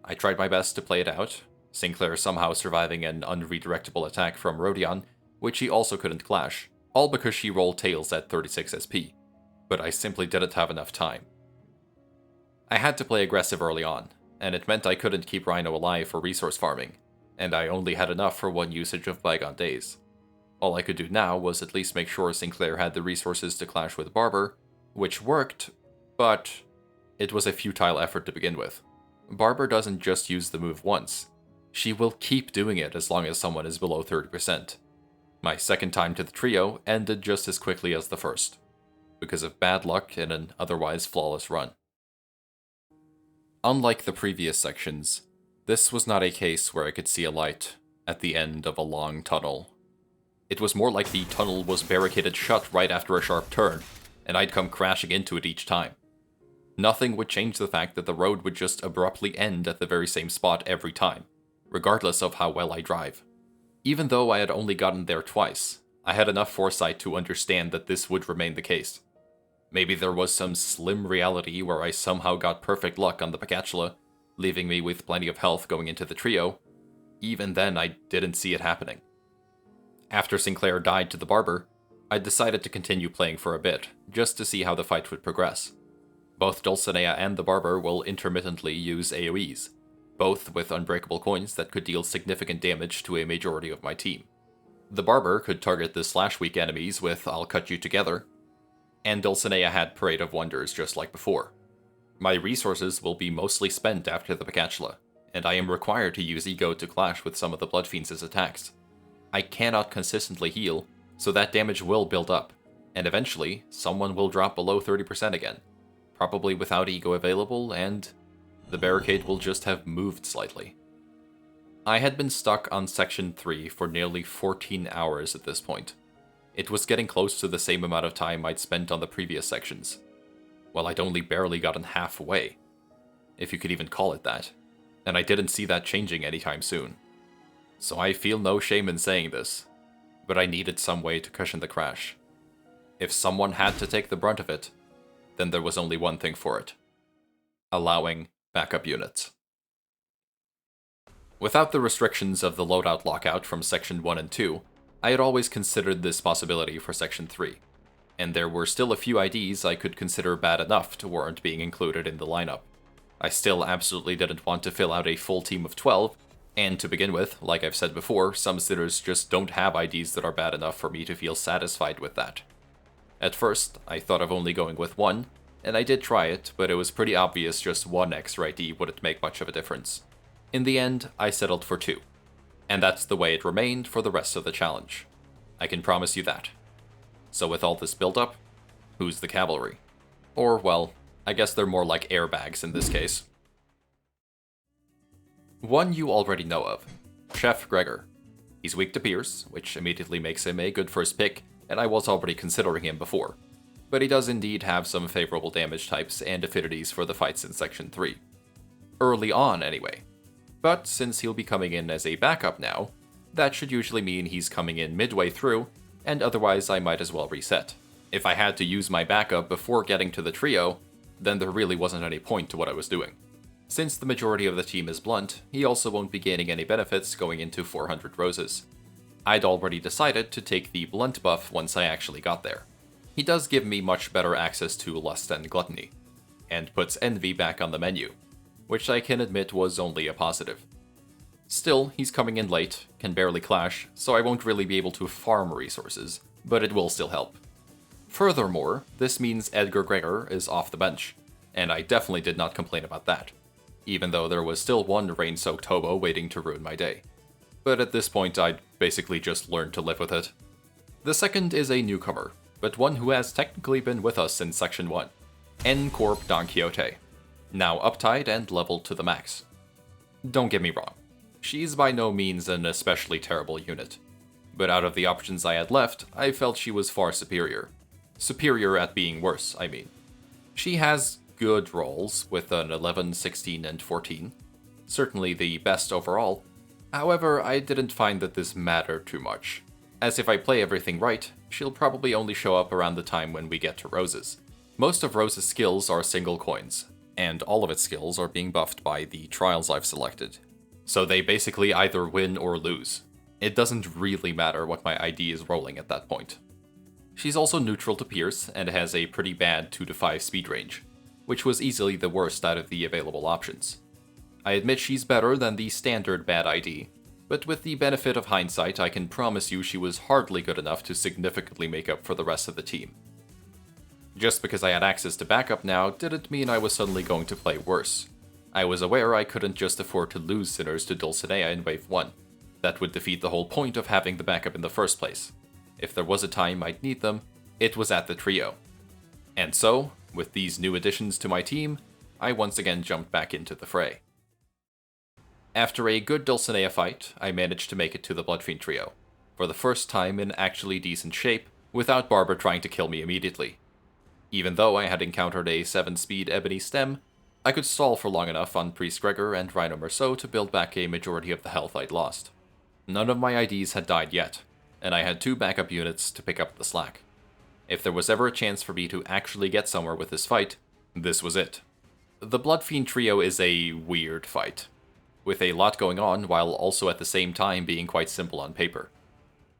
I tried my best to play it out, Sinclair somehow surviving an unredirectable attack from Rodion, which he also couldn't clash, all because she rolled tails at 36 SP, but I simply didn't have enough time. I had to play aggressive early on, and it meant I couldn't keep Rhino alive for resource farming, and I only had enough for one usage of Bygone Days. All I could do now was at least make sure Sinclair had the resources to clash with Barber, which worked, but it was a futile effort to begin with. Barber doesn't just use the move once, she will keep doing it as long as someone is below 30%. My second time to the trio ended just as quickly as the first, because of bad luck in an otherwise flawless run. Unlike the previous sections, this was not a case where I could see a light at the end of a long tunnel. It was more like the tunnel was barricaded shut right after a sharp turn, and I'd come crashing into it each time. Nothing would change the fact that the road would just abruptly end at the very same spot every time, regardless of how well I drive. Even though I had only gotten there twice, I had enough foresight to understand that this would remain the case. Maybe there was some slim reality where I somehow got perfect luck on the Peccatulum, leaving me with plenty of health going into the trio. Even then, I didn't see it happening. After Sinclair died to the Barber, I decided to continue playing for a bit, just to see how the fight would progress. Both Dulcinea and the Barber will intermittently use AoEs, both with Unbreakable coins that could deal significant damage to a majority of my team. The Barber could target the slash-weak enemies with I'll cut you together, and Dulcinea had Parade of Wonders just like before. My resources will be mostly spent after the Peccatulum, and I am required to use Ego to clash with some of the Bloodfiends' attacks. I cannot consistently heal, so that damage will build up, and eventually, someone will drop below 30% again, probably without Ego available, and the barricade will just have moved slightly. I had been stuck on Section 3 for nearly 14 hours at this point. It was getting close to the same amount of time I'd spent on the previous sections. Well, I'd only barely gotten halfway, if you could even call it that, and I didn't see that changing anytime soon. So I feel no shame in saying this, but I needed some way to cushion the crash. If someone had to take the brunt of it, then there was only one thing for it: allowing backup units. Without the restrictions of the loadout lockout from Section 1 and 2, I had always considered this possibility for Section 3, and there were still a few IDs I could consider bad enough to warrant being included in the lineup. I still absolutely didn't want to fill out a full team of 12, and to begin with, like I've said before, some sitters just don't have IDs that are bad enough for me to feel satisfied with that. At first, I thought of only going with one, and I did try it, but it was pretty obvious just one extra ID wouldn't make much of a difference. In the end, I settled for 2. And that's the way it remained for the rest of the challenge. I can promise you that. So with all this build-up, who's the cavalry? Or, well, I guess they're more like airbags in this case. One you already know of, Chef Gregor. He's weak to Pierce, which immediately makes him a good first pick, and I was already considering him before. But he does indeed have some favorable damage types and affinities for the fights in Section 3. Early on, anyway. But since he'll be coming in as a backup now, that should usually mean he's coming in midway through, and otherwise I might as well reset. If I had to use my backup before getting to the trio, then there really wasn't any point to what I was doing. Since the majority of the team is blunt, he also won't be gaining any benefits going into 400 roses. I'd already decided to take the blunt buff once I actually got there. He does give me much better access to lust and gluttony, and puts envy back on the menu, which I can admit was only a positive. Still, he's coming in late, can barely clash, so I won't really be able to farm resources, but it will still help. Furthermore, this means Edgar Gregor is off the bench, and I definitely did not complain about that, even though there was still one rain-soaked hobo waiting to ruin my day. But at this point, I'd basically just learned to live with it. The second is a newcomer, but one who has technically been with us since Section 1, N Corp Don Quixote, now uptied and leveled to the max. Don't get me wrong, she's by no means an especially terrible unit, but out of the options I had left, I felt she was far superior. Superior at being worse, I mean. She has good rolls with an 11, 16, and 14, certainly the best overall. However, I didn't find that this mattered too much, as if I play everything right, she'll probably only show up around the time when we get to Rose's. Most of Rose's skills are single coins, and all of its skills are being buffed by the trials I've selected. So they basically either win or lose. It doesn't really matter what my ID is rolling at that point. She's also neutral to Pierce, and has a pretty bad 2 to 5 speed range, which was easily the worst out of the available options. I admit she's better than the standard bad ID, but with the benefit of hindsight, I can promise you she was hardly good enough to significantly make up for the rest of the team. Just because I had access to backup now didn't mean I was suddenly going to play worse. I was aware I couldn't just afford to lose sinners to Dulcinea in Wave 1. That would defeat the whole point of having the backup in the first place. If there was a time I'd need them, it was at the trio. And so, with these new additions to my team, I once again jumped back into the fray. After a good Dulcinea fight, I managed to make it to the Bloodfiend trio, for the first time in actually decent shape, without Barber trying to kill me immediately. Even though I had encountered a 7-speed ebony stem, I could stall for long enough on Priest Gregor and Rhino Merceau to build back a majority of the health I'd lost. None of my IDs had died yet, and I had 2 backup units to pick up the slack. If there was ever a chance for me to actually get somewhere with this fight, this was it. The Bloodfiend trio is a weird fight, with a lot going on while also at the same time being quite simple on paper.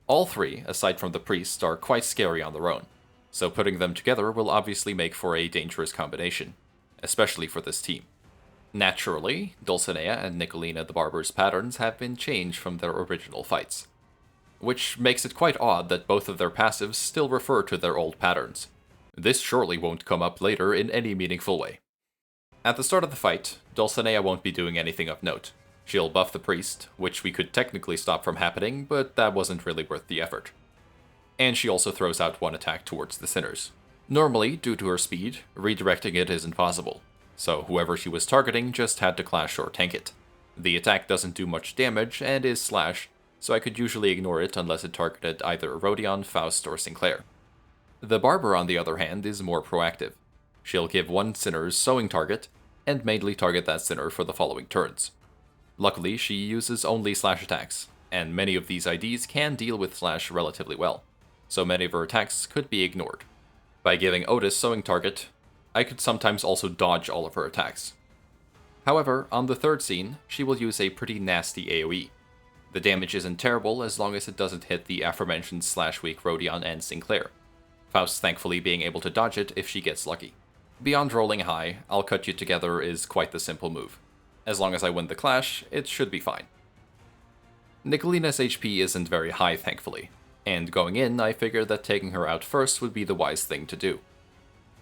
All 3, aside from the priest, are quite scary on their own, so putting them together will obviously make for a dangerous combination, especially for this team. Naturally, Dulcinea and Nicolina the Barber's patterns have been changed from their original fights. which makes it quite odd that both of their passives still refer to their old patterns. This surely won't come up later in any meaningful way. At the start of the fight, Dulcinea won't be doing anything of note. She'll buff the priest, which we could technically stop from happening, but that wasn't really worth the effort. And she also throws out one attack towards the sinners. Normally, due to her speed, redirecting it isn't possible, so whoever she was targeting just had to clash or tank it. The attack doesn't do much damage and is slash, so I could usually ignore it unless it targeted either Rodion, Faust, or Sinclair. The Barber, on the other hand, is more proactive. She'll give one sinner's sewing target, and mainly target that sinner for the following turns. Luckily, she uses only slash attacks, and many of these IDs can deal with slash relatively well, so many of her attacks could be ignored. By giving Otis sewing target, I could sometimes also dodge all of her attacks. However, on the third scene, she will use a pretty nasty AoE. The damage isn't terrible as long as it doesn't hit the aforementioned slash-weak Rodion and Sinclair, Faust thankfully being able to dodge it if she gets lucky. Beyond rolling high, I'll cut you together is quite the simple move. As long as I win the clash, it should be fine. Nicolina's HP isn't very high, thankfully, and going in, I figured that taking her out first would be the wise thing to do.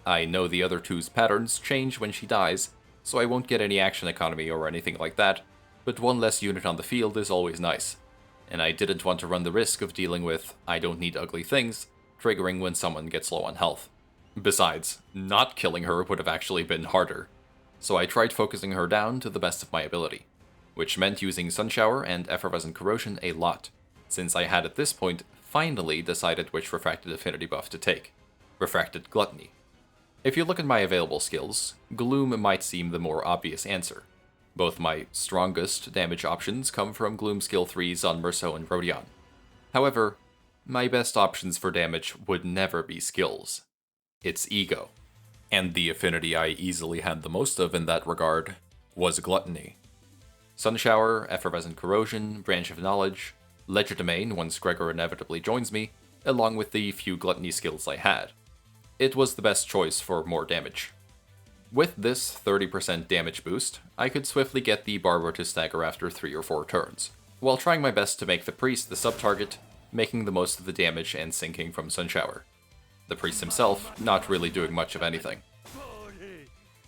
I know the other two's patterns change when she dies, so I won't get any action economy or anything like that, but one less unit on the field is always nice, and I didn't want to run the risk of dealing with "I don't need ugly things" triggering when someone gets low on health. Besides, not killing her would have actually been harder, so I tried focusing her down to the best of my ability, which meant using Sunshower and Effervescent Corrosion a lot, since I had at this point finally decided which Refracted Affinity buff to take, Refracted Gluttony. If you look at my available skills, Gloom might seem the more obvious answer. Both my strongest damage options come from Gloom skill 3s on Merceau and Rodion. However, my best options for damage would never be skills. It's ego. And the affinity I easily had the most of in that regard was Gluttony. Sunshower, Effervescent Corrosion, Branch of Knowledge, Legerdemain once Gregor inevitably joins me, along with the few Gluttony skills I had. It was the best choice for more damage. With this 30% damage boost, I could swiftly get the Barber to stagger after 3 or 4 turns, while trying my best to make the Priest the sub-target, making the most of the damage and sinking from Sunshower. The Priest himself not really doing much of anything.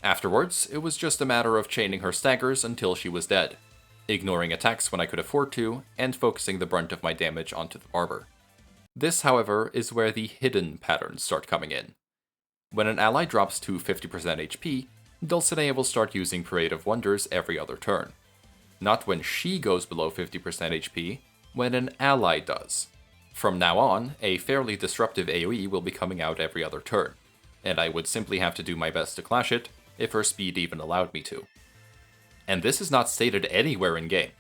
Afterwards, it was just a matter of chaining her staggers until she was dead, ignoring attacks when I could afford to, and focusing the brunt of my damage onto the Barber. This, however, is where the hidden patterns start coming in. When an ally drops to 50% HP, Dulcinea will start using Parade of Wonders every other turn. Not when she goes below 50% HP, when an ally does. From now on, a fairly disruptive AoE will be coming out every other turn, and I would simply have to do my best to clash it, if her speed even allowed me to. And this is not stated anywhere in-game.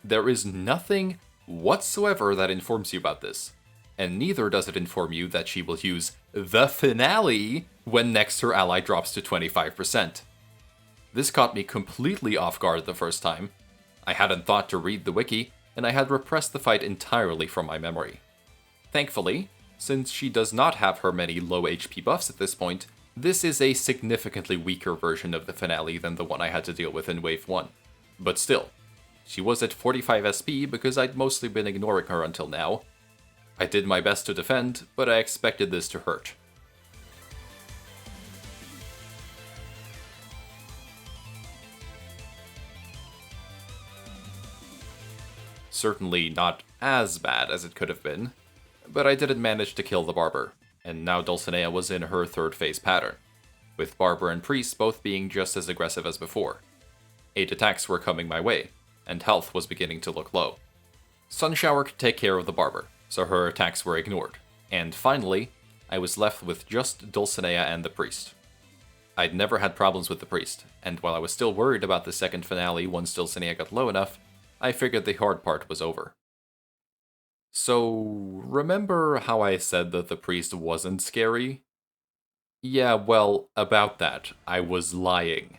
There is nothing whatsoever that informs you about this, and neither does it inform you that she will use the finale when next her ally drops to 25%. This caught me completely off guard the first time. I hadn't thought to read the wiki, and I had repressed the fight entirely from my memory. Thankfully, since she does not have her many low HP buffs at this point, this is a significantly weaker version of the finale than the one I had to deal with in Wave 1. But still, she was at 45 SP because I'd mostly been ignoring her until now. I did my best to defend, but I expected this to hurt. Certainly not as bad as it could have been, but I didn't manage to kill the Barber, and now Dulcinea was in her third phase pattern, with Barber and Priest both being just as aggressive as before. 8 attacks were coming my way, and health was beginning to look low. Sunshower could take care of the Barber, so her attacks were ignored, and finally, I was left with just Dulcinea and the Priest. I'd never had problems with the Priest, and while I was still worried about the second finale once Dulcinea got low enough, I figured the hard part was over. So, remember how I said that the Priest wasn't scary? Yeah, well, about that, I was lying.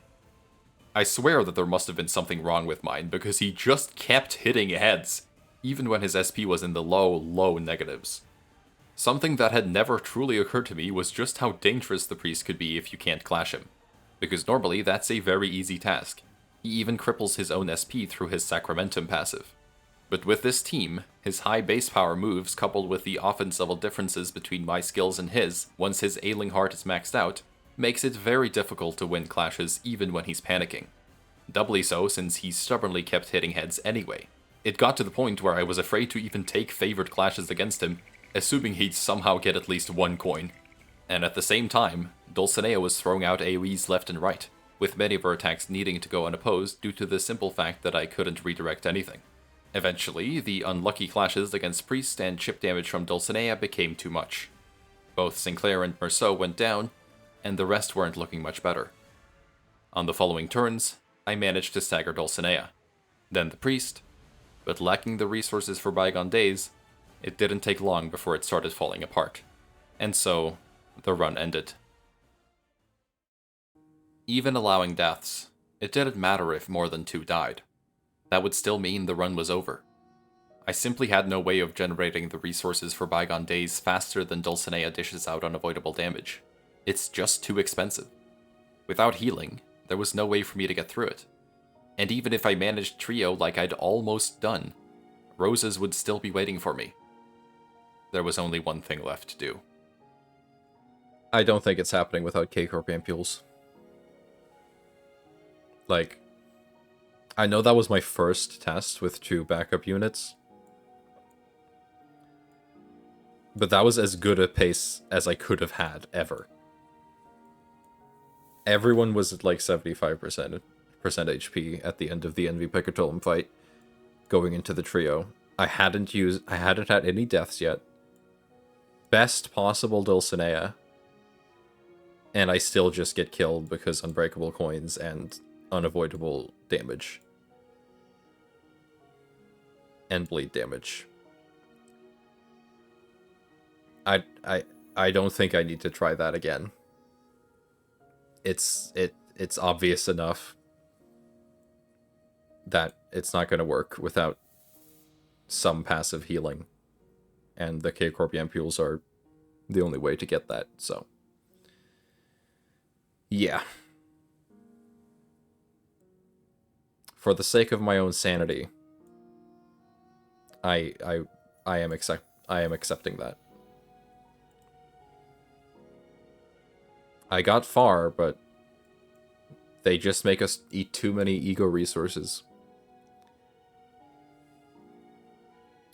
I swear that there must have been something wrong with mine, because he just kept hitting heads, even when his SP was in the low negatives. Something that had never truly occurred to me was just how dangerous the Priest could be if you can't clash him, because normally that's a very easy task. He even cripples his own SP through his Sacramentum passive. But with this team, his high base power moves coupled with the offense level differences between my skills and his once his Ailing Heart is maxed out, makes it very difficult to win clashes even when he's panicking. Doubly so since he stubbornly kept hitting heads anyway. It got to the point where I was afraid to even take favored clashes against him, assuming he'd somehow get at least one coin. And at the same time, Dulcinea was throwing out AoEs left and right, with many of her attacks needing to go unopposed due to the simple fact that I couldn't redirect anything. Eventually, the unlucky clashes against Priest and chip damage from Dulcinea became too much. Both Sinclair and Merceau went down, and the rest weren't looking much better. On the following turns, I managed to stagger Dulcinea, then the Priest, but lacking the resources for bygone days, it didn't take long before it started falling apart, and so the run ended. Even allowing deaths, it didn't matter if more than 2 died. That would still mean the run was over. I simply had no way of generating the resources for bygone days faster than Dulcinea dishes out unavoidable damage. It's just too expensive. Without healing, there was no way for me to get through it. And even if I managed trio like I'd almost done, roses would still be waiting for me. There was only one thing left to do. I don't think it's happening without K-Corp ampules. Like, I know that was my first test with 2 backup units, but that was as good a pace as I could have had ever. Everyone was at like 75% HP at the end of the Envy Peccatulum fight, going into the trio. I hadn't had any deaths yet. Best possible Dulcinea, and I still just get killed because Unbreakable coins and unavoidable damage. And bleed damage. I don't think I need to try that again. It's obvious enough that it's not going to work without some passive healing. And the K-Corp ampules are the only way to get that, so. Yeah. For the sake of my own sanity, I am accepting that. I got far, but they just make us eat too many ego resources.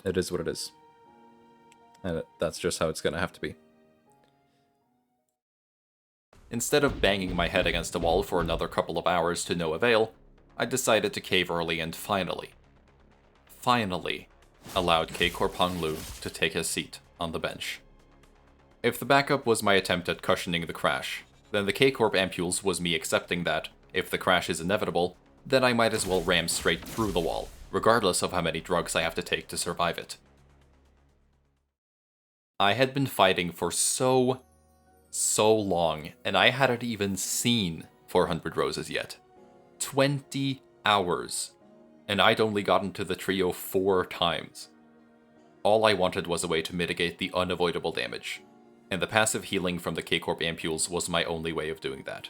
It is what it is. And that's just how it's gonna have to be. Instead of banging my head against a wall for another couple of hours to no avail, I decided to cave early and finally allowed K-Corp Honglu to take his seat on the bench. If the backup was my attempt at cushioning the crash, then the K-Corp ampules was me accepting that, if the crash is inevitable, then I might as well ram straight through the wall, regardless of how many drugs I have to take to survive it. I had been fighting for so long, and I hadn't even seen 400 roses yet. 20 hours. And I'd only gotten to the trio 4 times. All I wanted was a way to mitigate the unavoidable damage, and the passive healing from the K-Corp ampules was my only way of doing that.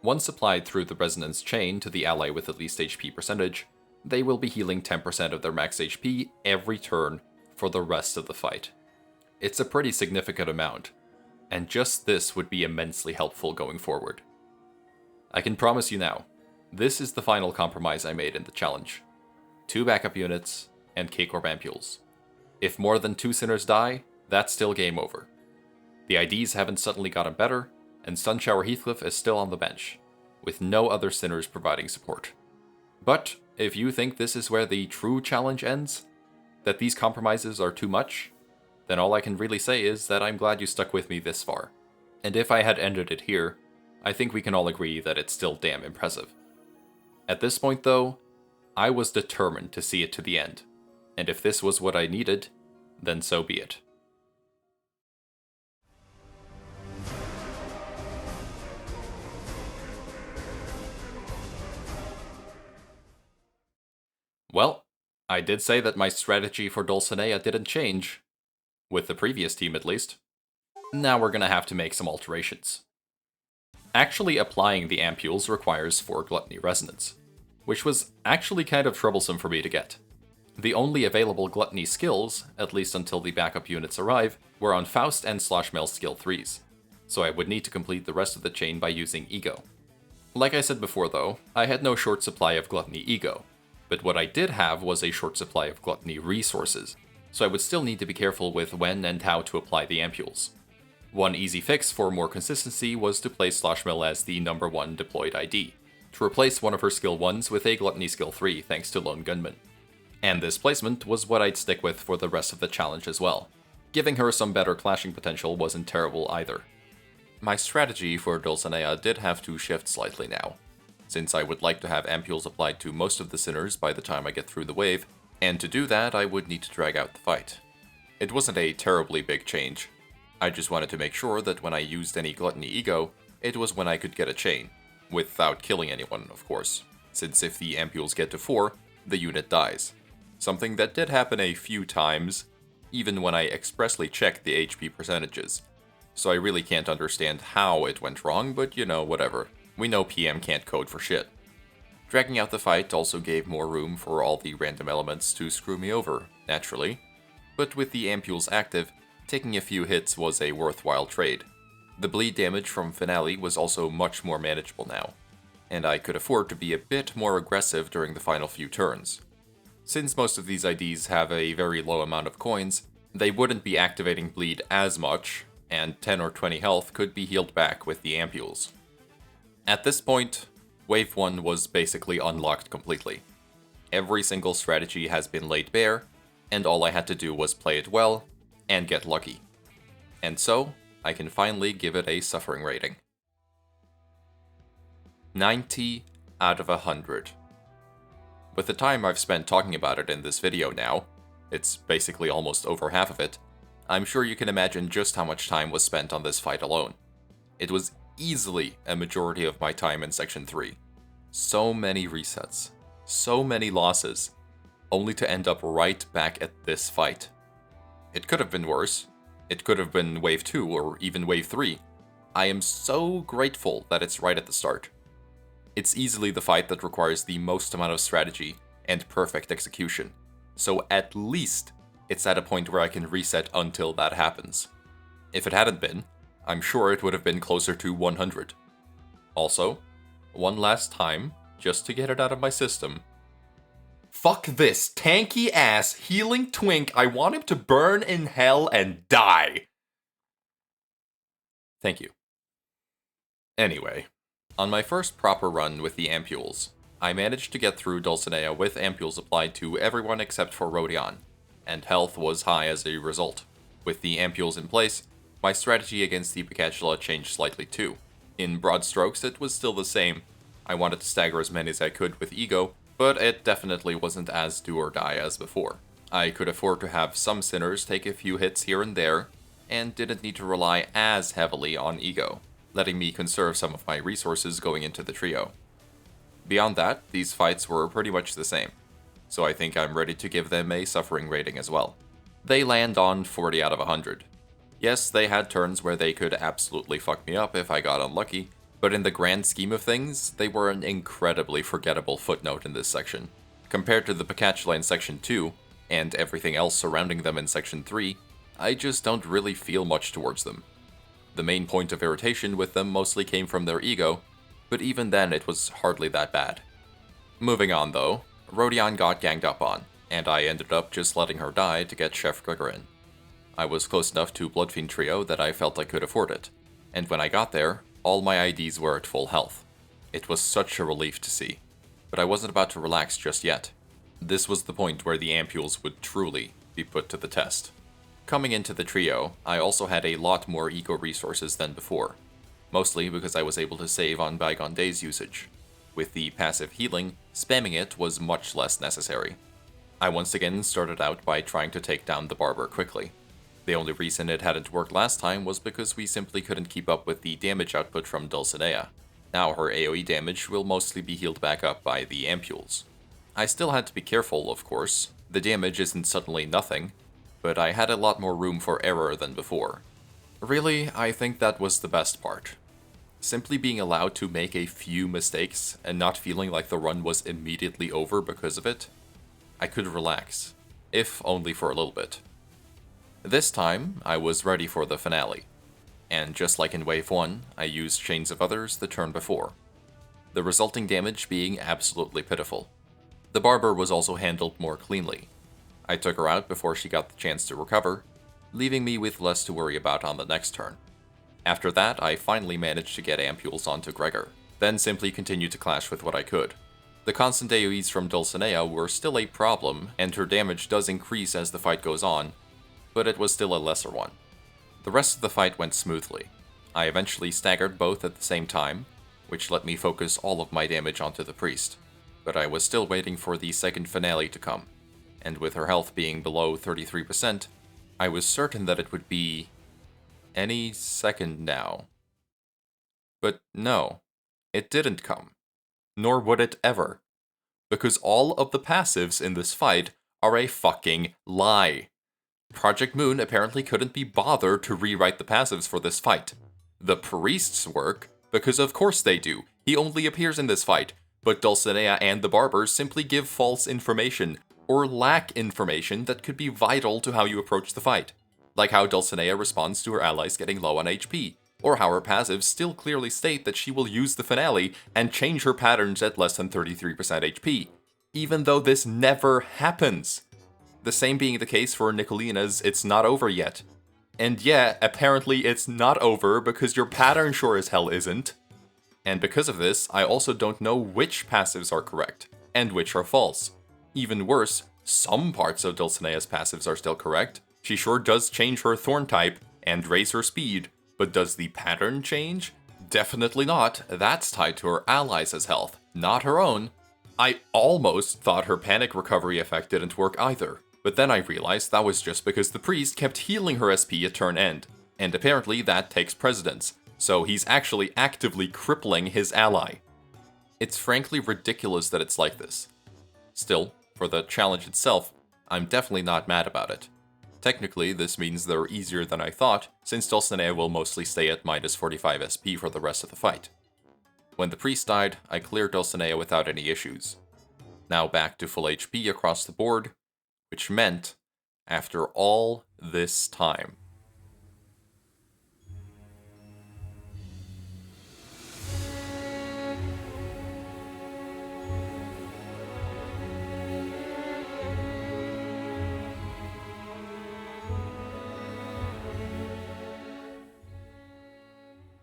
Once applied through the resonance chain to the ally with the least HP percentage, they will be healing 10% of their max HP every turn for the rest of the fight. It's a pretty significant amount, and just this would be immensely helpful going forward. I can promise you now, this is the final compromise I made in the challenge. 2 backup units and K-Corp ampules. If more than 2 sinners die, that's still game over. The IDs haven't suddenly gotten better, and Sunshower Heathcliff is still on the bench, with no other sinners providing support. But if you think this is where the true challenge ends, that these compromises are too much, then all I can really say is that I'm glad you stuck with me this far. And if I had ended it here, I think we can all agree that it's still damn impressive. At this point though, I was determined to see it to the end, and if this was what I needed, then so be it. Well, I did say that my strategy for Dulcinea didn't change. With the previous team at least. Now we're gonna have to make some alterations. Actually applying the ampules requires 4 Gluttony Resonance, which was actually kind of troublesome for me to get. The only available Gluttony skills, at least until the backup units arrive, were on Faust and Sloshmel skill 3s, so I would need to complete the rest of the chain by using Ego. Like I said before though, I had no short supply of Gluttony Ego, but what I did have was a short supply of Gluttony resources, so I would still need to be careful with when and how to apply the ampules. One easy fix for more consistency was to place Sloshmel as the number 1 deployed ID, to replace one of her skill 1s with a Gluttony skill 3 thanks to Lone Gunman. And this placement was what I'd stick with for the rest of the challenge as well. Giving her some better clashing potential wasn't terrible either. My strategy for Dulcinea did have to shift slightly now, since I would like to have ampules applied to most of the sinners by the time I get through the wave, and to do that I would need to drag out the fight. It wasn't a terribly big change. I just wanted to make sure that when I used any Gluttony Ego, it was when I could get a chain, without killing anyone, of course, since if the ampules get to 4, the unit dies. Something that did happen a few times, even when I expressly checked the HP percentages. So I really can't understand how it went wrong, but you know, whatever. We know PM can't code for shit. Dragging out the fight also gave more room for all the random elements to screw me over, naturally. But with the ampules active, taking a few hits was a worthwhile trade. The bleed damage from Finale was also much more manageable now, and I could afford to be a bit more aggressive during the final few turns. Since most of these IDs have a very low amount of coins, they wouldn't be activating bleed as much, and 10 or 20 health could be healed back with the ampules. At this point, Wave 1 was basically unlocked completely. Every single strategy has been laid bare, and all I had to do was play it well, and get lucky. And so, I can finally give it a suffering rating. 90 out of 100. With the time I've spent talking about it in this video now, it's basically almost over half of it, I'm sure you can imagine just how much time was spent on this fight alone. It was easily a majority of my time in Section 3. So many resets, so many losses, only to end up right back at this fight. It could have been worse. It could have been Wave 2 or even Wave 3. I am so grateful that it's right at the start. It's easily the fight that requires the most amount of strategy and perfect execution, so at least it's at a point where I can reset until that happens. If it hadn't been, I'm sure it would have been closer to 100. Also, one last time, just to get it out of my system. Fuck this tanky ass healing twink, I want him to burn in hell and die. Thank you. Anyway, on my first proper run with the ampules, I managed to get through Dulcinea with ampules applied to everyone except for Rodion, and health was high as a result. With the ampules in place, my strategy against the Peccatulum changed slightly too. In broad strokes, it was still the same. I wanted to stagger as many as I could with Ego, but it definitely wasn't as do or die as before. I could afford to have some sinners take a few hits here and there, and didn't need to rely as heavily on Ego, letting me conserve some of my resources going into the trio. Beyond that, these fights were pretty much the same, so I think I'm ready to give them a suffering rating as well. They land on 40 out of 100. Yes, they had turns where they could absolutely fuck me up if I got unlucky, but in the grand scheme of things, they were an incredibly forgettable footnote in this section. Compared to the Peccatulum in Section 2, and everything else surrounding them in Section 3, I just don't really feel much towards them. The main point of irritation with them mostly came from their ego, but even then it was hardly that bad. Moving on though, Rodion got ganged up on, and I ended up just letting her die to get Chef Glicker in. I was close enough to Bloodfiend Trio that I felt I could afford it, and when I got there, all my IDs were at full health. It was such a relief to see, but I wasn't about to relax just yet. This was the point where the ampules would truly be put to the test. Coming into the trio, I also had a lot more ego resources than before, mostly because I was able to save on bygone days usage. With the passive healing, spamming it was much less necessary. I once again started out by trying to take down the barber quickly. The only reason it hadn't worked last time was because we simply couldn't keep up with the damage output from Dulcinea. Now her AoE damage will mostly be healed back up by the ampules. I still had to be careful, of course. The damage isn't suddenly nothing, but I had a lot more room for error than before. Really, I think that was the best part. Simply being allowed to make a few mistakes and not feeling like the run was immediately over because of it. I could relax, if only for a little bit. This time, I was ready for the finale, and just like in Wave 1, I used Chains of Others the turn before, the resulting damage being absolutely pitiful. The Barber was also handled more cleanly. I took her out before she got the chance to recover, leaving me with less to worry about on the next turn. After that, I finally managed to get ampules onto Gregor, then simply continued to clash with what I could. The constant AoEs from Dulcinea were still a problem, and her damage does increase as the fight goes on, but it was still a lesser one. The rest of the fight went smoothly. I eventually staggered both at the same time, which let me focus all of my damage onto the priest, but I was still waiting for the second finale to come, and with her health being below 33%, I was certain that it would be any second now. But no, it didn't come. Nor would it ever. Because all of the passives in this fight are a fucking lie. Project Moon apparently couldn't be bothered to rewrite the passives for this fight. The priests work, because of course they do. He only appears in this fight, but Dulcinea and the Barbers simply give false information, or lack information that could be vital to how you approach the fight. Like how Dulcinea responds to her allies getting low on HP, or how her passives still clearly state that she will use the finale and change her patterns at less than 33% HP, even though this never happens. The same being the case for Nicolina's It's Not Over Yet. And yeah, apparently it's not over because your pattern sure as hell isn't. And because of this, I also don't know which passives are correct, and which are false. Even worse, some parts of Dulcinea's passives are still correct. She sure does change her Thorn type and raise her speed, but does the pattern change? Definitely not. That's tied to her allies' health, not her own. I almost thought her panic recovery effect didn't work either, but then I realized that was just because the priest kept healing her SP at turn end, and apparently that takes precedence, so he's actually actively crippling his ally. It's frankly ridiculous that it's like this. Still, for the challenge itself, I'm definitely not mad about it. Technically, this means they're easier than I thought, since Dulcinea will mostly stay at minus 45 SP for the rest of the fight. When the priest died, I cleared Dulcinea without any issues. Now back to full HP across the board, which meant, after all this time,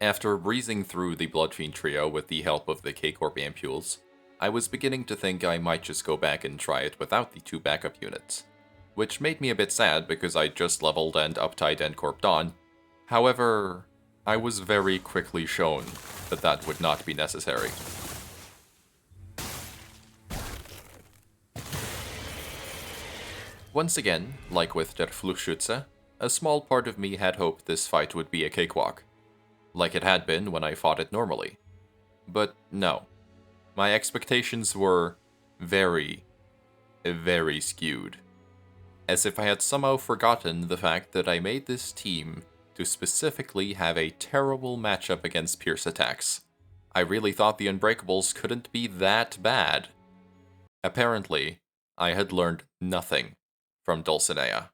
after breezing through the Bloodfiend trio with the help of the K-Corp ampules, I was beginning to think I might just go back and try it without the 2 backup units, which made me a bit sad because I just leveled and uptied N-Corped on. However, I was very quickly shown that that would not be necessary. Once again, like with Der Fluchtschütze, a small part of me had hoped this fight would be a cakewalk, like it had been when I fought it normally. But no. My expectations were very, very skewed. As if I had somehow forgotten the fact that I made this team to specifically have a terrible matchup against pierce attacks. I really thought the Unbreakables couldn't be that bad. Apparently, I had learned nothing from Dulcinea.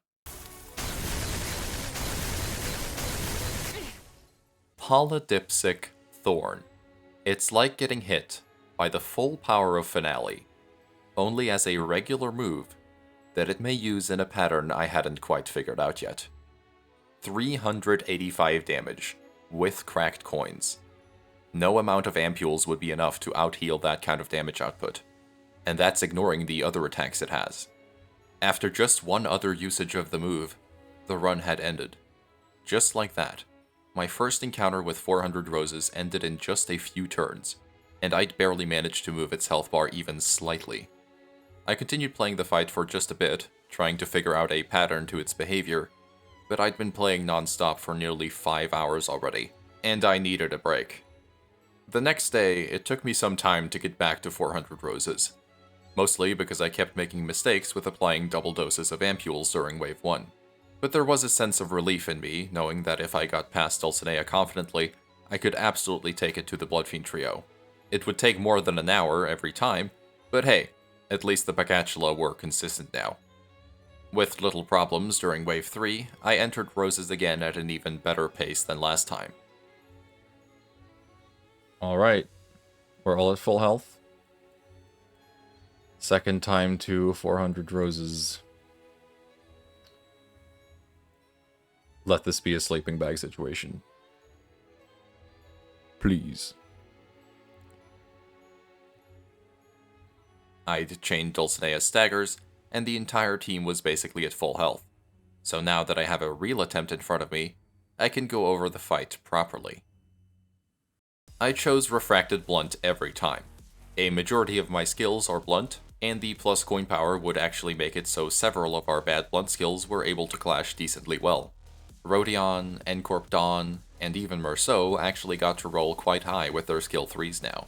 Polydipsic Thorn. It's like getting hit by the full power of Finale, only as a regular move that it may use in a pattern I hadn't quite figured out yet. 385 damage, with cracked coins. No amount of ampules would be enough to out-heal that kind of damage output, and that's ignoring the other attacks it has. After just one other usage of the move, the run had ended. Just like that. My first encounter with 400 roses ended in just a few turns, and I'd barely managed to move its health bar even slightly. I continued playing the fight for just a bit, trying to figure out a pattern to its behavior, but I'd been playing non-stop for nearly 5 hours already, and I needed a break. The next day, it took me some time to get back to 400 roses, mostly because I kept making mistakes with applying double doses of ampules during Wave 1. But there was a sense of relief in me, knowing that if I got past Dulcinea confidently, I could absolutely take it to the Bloodfiend trio. It would take more than an hour every time, but hey, At least the Peccatula were consistent now. With little problems during Wave 3, I entered Roses again at an even better pace than last time. Alright. We're all at full health. Second time to 400 Roses. Let this be a sleeping bag situation. Please. I'd chained Dulcinea's staggers, and the entire team was basically at full health. So now that I have a real attempt in front of me, I can go over the fight properly. I chose Refracted Blunt every time. A majority of my skills are blunt, and the plus coin power would actually make it so several of our bad blunt skills were able to clash decently well. Rodion, Encorp Dawn, and even Merceau actually got to roll quite high with their skill 3s now.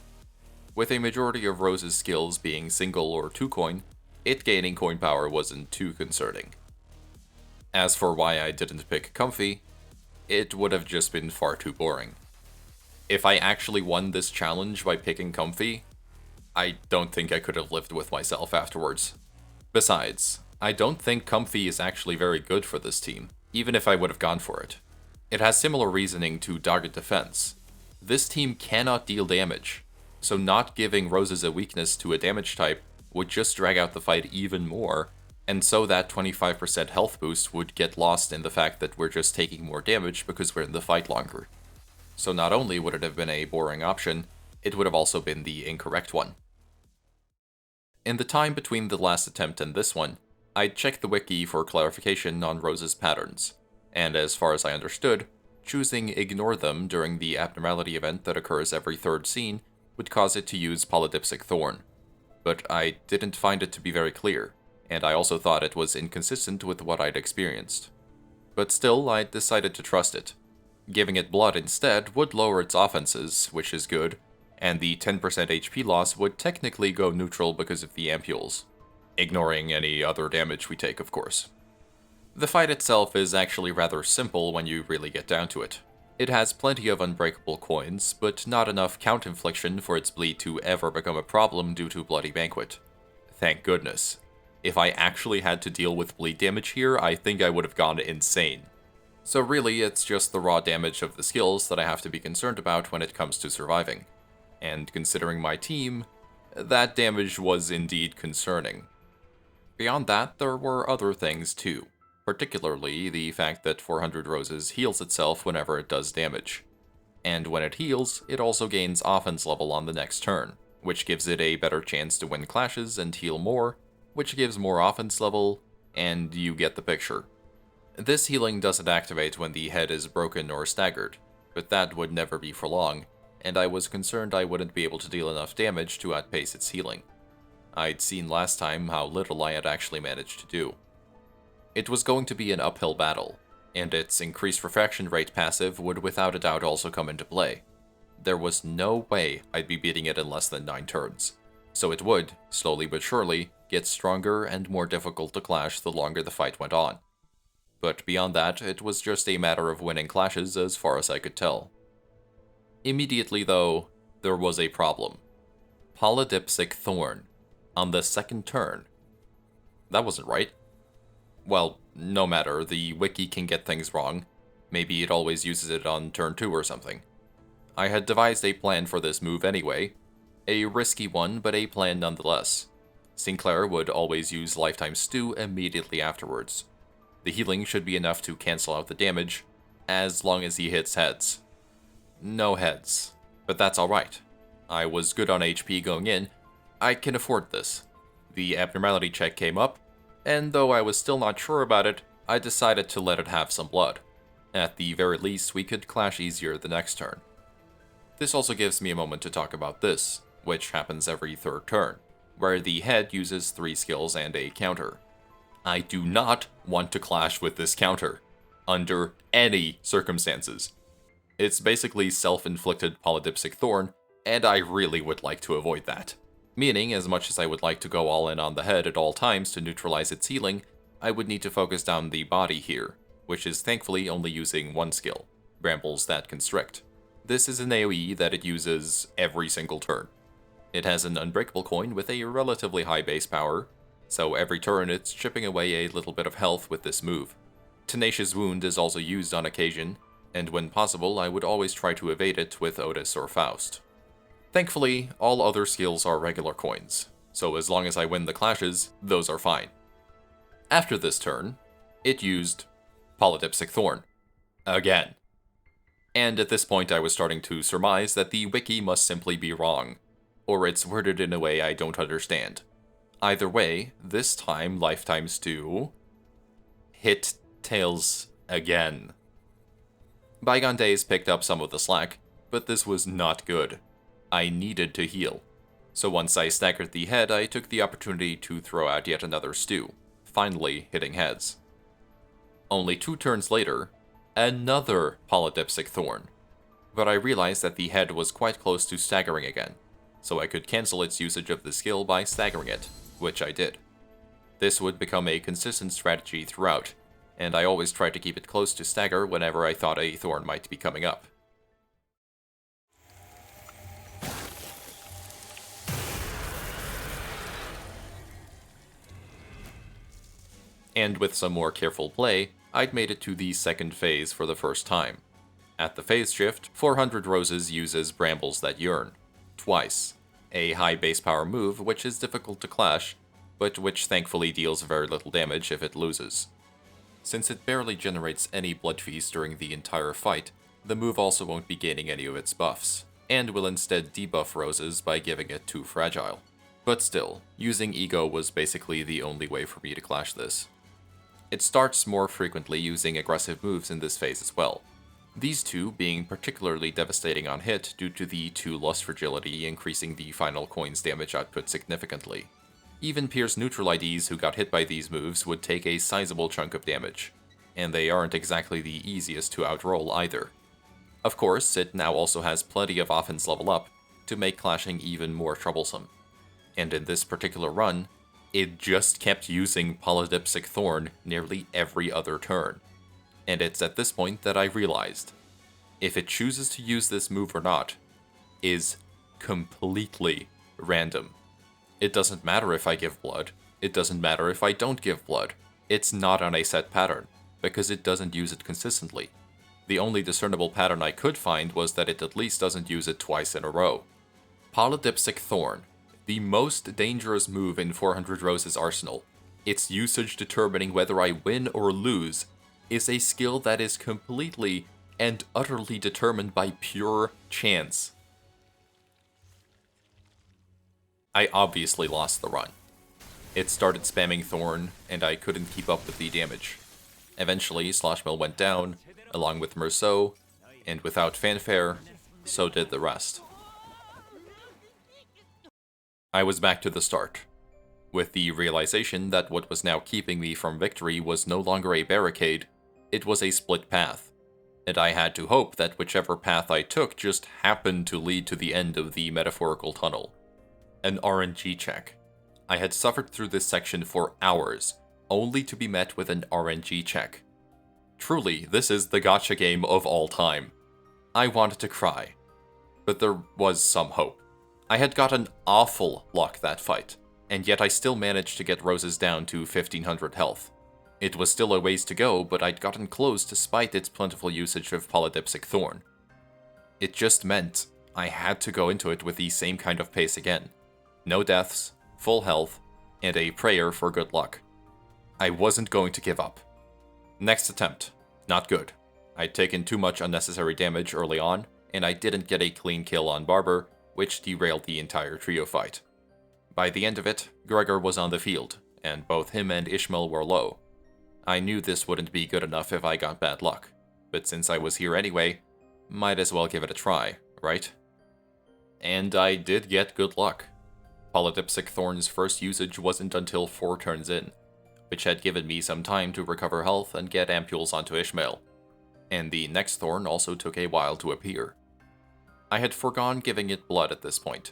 With a majority of Rose's skills being single or 2 coin, it gaining coin power wasn't too concerning. As for why I didn't pick Comfy, it would have just been far too boring. If I actually won this challenge by picking Comfy, I don't think I could have lived with myself afterwards. Besides, I don't think Comfy is actually very good for this team, even if I would have gone for it. It has similar reasoning to Dogged Defense. This team cannot deal damage, so not giving Roses a weakness to a damage type would just drag out the fight even more, and so that 25% health boost would get lost in the fact that we're just taking more damage because we're in the fight longer. So not only would it have been a boring option, it would have also been the incorrect one. In the time between the last attempt and this one, I'd checked the wiki for clarification on Rose's patterns, and as far as I understood, choosing Ignore Them during the abnormality event that occurs every third scene would cause it to use Polydipsic Thorn. But I didn't find it to be very clear, and I also thought it was inconsistent with what I'd experienced. But still, I decided to trust it. Giving it blood instead would lower its offenses, which is good, and the 10% HP loss would technically go neutral because of the ampules. Ignoring any other damage we take, of course. The fight itself is actually rather simple when you really get down to it. It has plenty of Unbreakable coins, but not enough count infliction for its bleed to ever become a problem due to Bloody Banquet. Thank goodness. If I actually had to deal with bleed damage here, I think I would have gone insane. So really, it's just the raw damage of the skills that I have to be concerned about when it comes to surviving. And considering my team, that damage was indeed concerning. Beyond that, there were other things too, particularly the fact that 400 Roses heals itself whenever it does damage. And when it heals, it also gains offense level on the next turn, which gives it a better chance to win clashes and heal more, which gives more offense level, and you get the picture. This healing doesn't activate when the head is broken or staggered, but that would never be for long, and I was concerned I wouldn't be able to deal enough damage to outpace its healing. I'd seen last time how little I had actually managed to do. It was going to be an uphill battle, and its increased refraction rate passive would without a doubt also come into play. There was no way I'd be beating it in less than 9 turns, so it would, slowly but surely, get stronger and more difficult to clash the longer the fight went on. But beyond that, it was just a matter of winning clashes as far as I could tell. Immediately though, there was a problem. Polydipsic Thorn, on the second turn. That wasn't right. Well, no matter, the wiki can get things wrong. Maybe it always uses it on turn 2 or something. I had devised a plan for this move anyway. A risky one, but a plan nonetheless. Sinclair would always use Lifetime Stew immediately afterwards. The healing should be enough to cancel out the damage, as long as he hits heads. No heads, but that's alright. I was good on HP going in. I can afford this. The abnormality check came up, and though I was still not sure about it, I decided to let it have some blood. At the very least, we could clash easier the next turn. This also gives me a moment to talk about this, which happens every third turn, where the head uses 3 skills and a counter. I do not want to clash with this counter, under any circumstances. It's basically self-inflicted Polydipsic Thorn, and I really would like to avoid that. Meaning, as much as I would like to go all in on the head at all times to neutralize its healing, I would need to focus down the body here, which is thankfully only using 1 skill, Brambles That Constrict. This is an AoE that it uses every single turn. It has an Unbreakable coin with a relatively high base power, so every turn it's chipping away a little bit of health with this move. Tenacious Wound is also used on occasion, and when possible I would always try to evade it with Otis or Faust. Thankfully, all other skills are regular coins, so as long as I win the clashes, those are fine. After this turn, it used Polydipsic Thorn. Again. And at this point I was starting to surmise that the wiki must simply be wrong, or it's worded in a way I don't understand. Either way, this time Lifetimes 2 hit Tails again. Bygone Days picked up some of the slack, but this was not good. I needed to heal. So once I staggered the head, I took the opportunity to throw out yet another stew, finally hitting heads. Only 2 turns later, another Polydipsic Thorn. But I realized that the head was quite close to staggering again, so I could cancel its usage of the skill by staggering it, which I did. This would become a consistent strategy throughout, and I always tried to keep it close to stagger whenever I thought a thorn might be coming up. And with some more careful play, I'd made it to the second phase for the first time. At the phase shift, 400 Roses uses Brambles That Yearn, twice, a high base power move which is difficult to clash, but which thankfully deals very little damage if it loses. Since it barely generates any Blood Feast during the entire fight, the move also won't be gaining any of its buffs, and will instead debuff Roses by giving it too fragile. But still, using Ego was basically the only way for me to clash this. It starts more frequently using aggressive moves in this phase as well, these two being particularly devastating on hit due to the 2 Lust Fragility increasing the final coin's damage output significantly. Even Pierce neutral IDs who got hit by these moves would take a sizable chunk of damage, and they aren't exactly the easiest to outroll either. Of course, it now also has plenty of offense level up to make clashing even more troublesome, and in this particular run, it just kept using Polydipsic Thorn nearly every other turn. And it's at this point that I realized, if it chooses to use this move or not, is completely random. It doesn't matter if I give blood, it doesn't matter if I don't give blood, it's not on a set pattern, because it doesn't use it consistently. The only discernible pattern I could find was that it at least doesn't use it twice in a row. Polydipsic Thorn, the most dangerous move in 400 Roses' arsenal, its usage determining whether I win or lose, is a skill that is completely and utterly determined by pure chance. I obviously lost the run. It started spamming Thorn, and I couldn't keep up with the damage. Eventually, Sloshmill went down, along with Merceau, and without fanfare, so did the rest. I was back to the start, with the realization that what was now keeping me from victory was no longer a barricade, it was a split path, and I had to hope that whichever path I took just happened to lead to the end of the metaphorical tunnel. An RNG check. I had suffered through this section for hours, only to be met with an RNG check. Truly, this is the gacha game of all time. I wanted to cry, but there was some hope. I had gotten awful luck that fight, and yet I still managed to get Roses down to 1500 health. It was still a ways to go, but I'd gotten close despite its plentiful usage of Polydipsic Thorn. It just meant I had to go into it with the same kind of pace again. No deaths, full health, and a prayer for good luck. I wasn't going to give up. Next attempt. Not good. I'd taken too much unnecessary damage early on, and I didn't get a clean kill on Barber, which derailed the entire trio fight. By the end of it, Gregor was on the field, and both him and Ishmael were low. I knew this wouldn't be good enough if I got bad luck, but since I was here anyway, might as well give it a try, right? And I did get good luck. Polydipsic Thorn's first usage wasn't until 4 turns in, which had given me some time to recover health and get ampules onto Ishmael, and the next Thorn also took a while to appear. I had forgone giving it blood at this point.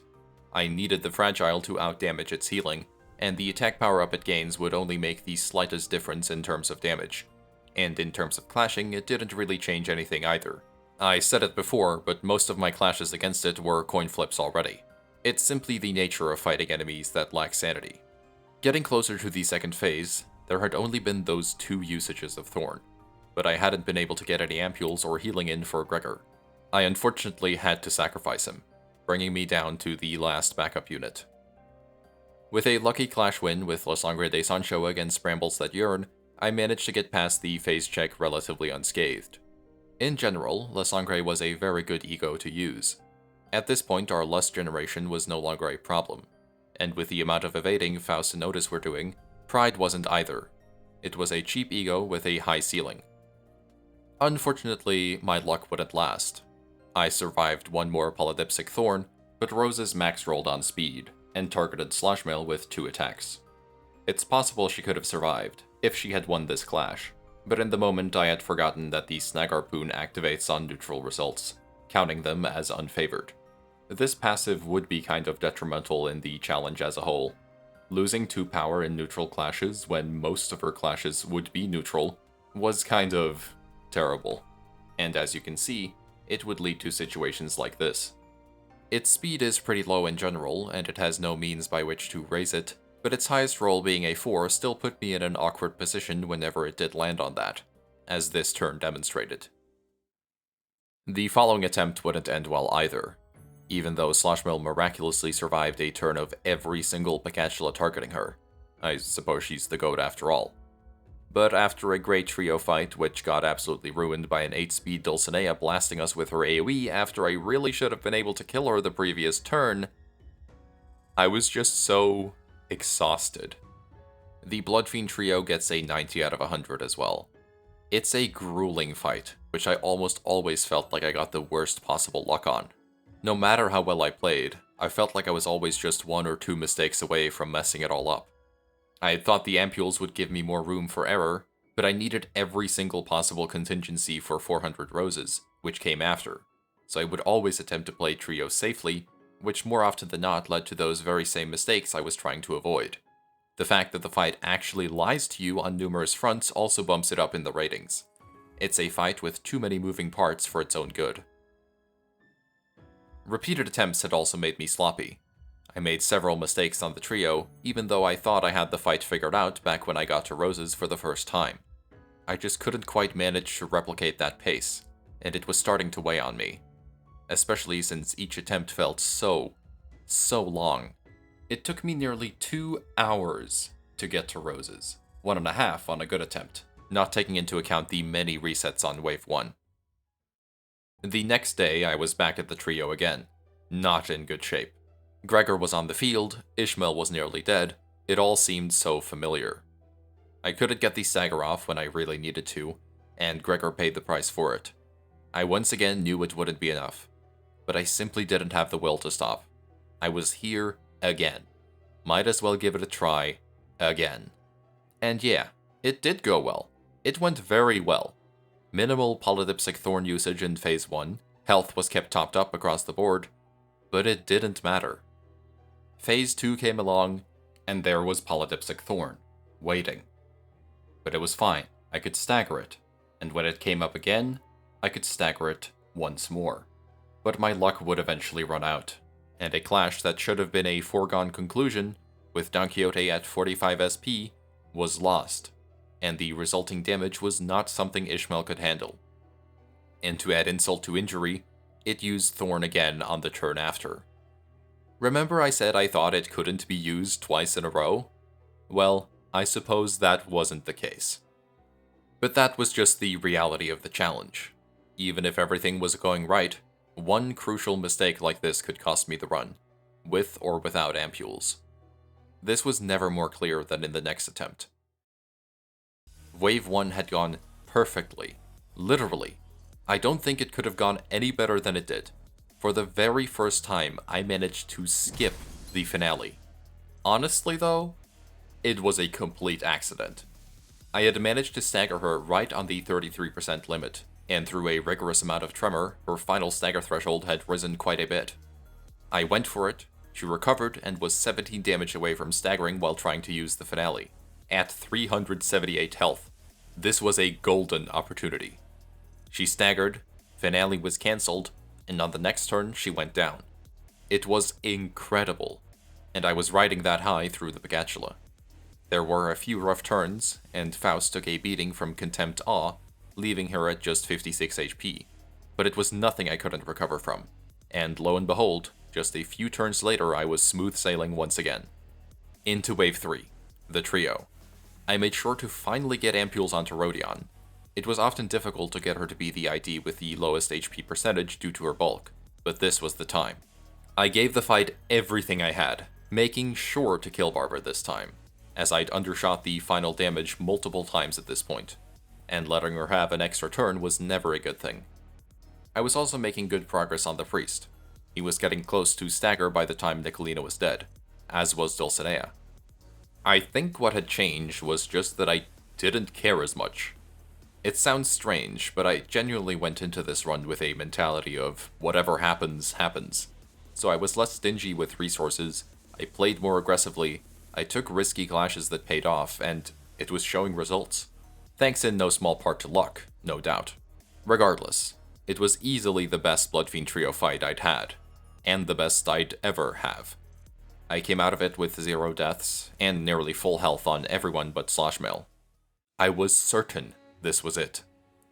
I needed the Fragile to outdamage its healing, and the attack power-up it gains would only make the slightest difference in terms of damage. And in terms of clashing, it didn't really change anything either. I said it before, but most of my clashes against it were coin flips already. It's simply the nature of fighting enemies that lack sanity. Getting closer to the second phase, there had only been those 2 usages of Thorn, but I hadn't been able to get any ampules or healing in for Gregor. I unfortunately had to sacrifice him, bringing me down to the last backup unit. With a lucky clash win with La Sangre de Sancho against Brambles That Yearn, I managed to get past the phase check relatively unscathed. In general, La Sangre was a very good ego to use. At this point, our lust generation was no longer a problem, and with the amount of evading Faust and Otis were doing, pride wasn't either. It was a cheap ego with a high ceiling. Unfortunately, my luck wouldn't last. I survived one more Polydipsic Thorn, but Rose's max rolled on speed, and targeted Sloshmail with 2 attacks. It's possible she could have survived, if she had won this clash, but in the moment I had forgotten that the Snag Harpoon activates on neutral results, counting them as unfavored. This passive would be kind of detrimental in the challenge as a whole. Losing 2 power in neutral clashes when most of her clashes would be neutral was kind of terrible, and as you can see, it would lead to situations like this. Its speed is pretty low in general, and it has no means by which to raise it, but its highest roll being a 4 still put me in an awkward position whenever it did land on that, as this turn demonstrated. The following attempt wouldn't end well either, even though Sloshmail miraculously survived a turn of every single Peccatula targeting her. I suppose she's the GOAT after all. But after a great trio fight, which got absolutely ruined by an 8-speed Dulcinea blasting us with her AoE after I really should have been able to kill her the previous turn, I was just so exhausted. The Bloodfiend trio gets a 90 out of 100 as well. It's a grueling fight, which I almost always felt like I got the worst possible luck on. No matter how well I played, I felt like I was always just 1 or 2 mistakes away from messing it all up. I had thought the ampules would give me more room for error, but I needed every single possible contingency for 400 roses, which came after, so I would always attempt to play trio safely, which more often than not led to those very same mistakes I was trying to avoid. The fact that the fight actually lies to you on numerous fronts also bumps it up in the ratings. It's a fight with too many moving parts for its own good. Repeated attempts had also made me sloppy. I made several mistakes on the trio, even though I thought I had the fight figured out back when I got to roses for the first time. I just couldn't quite manage to replicate that pace, and it was starting to weigh on me. Especially since each attempt felt so long. It took me nearly 2 hours to get to roses, 1.5 on a good attempt, not taking into account the many resets on wave 1. The next day I was back at the trio again, not in good shape. Gregor was on the field, Ishmael was nearly dead, it all seemed so familiar. I couldn't get the stagger off when I really needed to, and Gregor paid the price for it. I once again knew it wouldn't be enough, but I simply didn't have the will to stop. I was here again. Might as well give it a try again. And yeah, it did go well. It went very well. Minimal Polydipsic Thorn usage in phase 1, health was kept topped up across the board, but it didn't matter. Phase 2 came along, and there was Polydipsic Thorn, waiting. But it was fine, I could stagger it, and when it came up again, I could stagger it once more. But my luck would eventually run out, and a clash that should have been a foregone conclusion, with Don Quixote at 45 SP, was lost, and the resulting damage was not something Ishmael could handle. And to add insult to injury, it used Thorn again on the turn after. Remember I said I thought it couldn't be used twice in a row? Well, I suppose that wasn't the case. But that was just the reality of the challenge. Even if everything was going right, one crucial mistake like this could cost me the run, with or without ampules. This was never more clear than in the next attempt. Wave 1 had gone perfectly. Literally. I don't think it could have gone any better than it did. For the very first time, I managed to skip the finale. Honestly though, it was a complete accident. I had managed to stagger her right on the 33% limit, and through a rigorous amount of tremor, her final stagger threshold had risen quite a bit. I went for it, she recovered, and was 17 damage away from staggering while trying to use the finale. At 378 health. This was a golden opportunity. She staggered, finale was cancelled, and on the next turn she went down. It was incredible, and I was riding that high through the Peccatula. There were a few rough turns, and Faust took a beating from Contempt Awe, leaving her at just 56 HP, but it was nothing I couldn't recover from, and lo and behold, just a few turns later I was smooth sailing once again. Into Wave 3, the trio. I made sure to finally get ampules onto Rodion. It was often difficult to get her to be the ID with the lowest HP percentage due to her bulk, but this was the time. I gave the fight everything I had, making sure to kill Barber this time, as I'd undershot the final damage multiple times at this point, and letting her have an extra turn was never a good thing. I was also making good progress on the priest. He was getting close to stagger by the time Nicolina was dead, as was Dulcinea. I think what had changed was just that I didn't care as much. It sounds strange, but I genuinely went into this run with a mentality of whatever happens, happens. So I was less stingy with resources, I played more aggressively, I took risky clashes that paid off, and it was showing results. Thanks in no small part to luck, no doubt. Regardless, it was easily the best Bloodfiend trio fight I'd had, and the best I'd ever have. I came out of it with 0 deaths, and nearly full health on everyone but Sloshmail. I was certain this was it.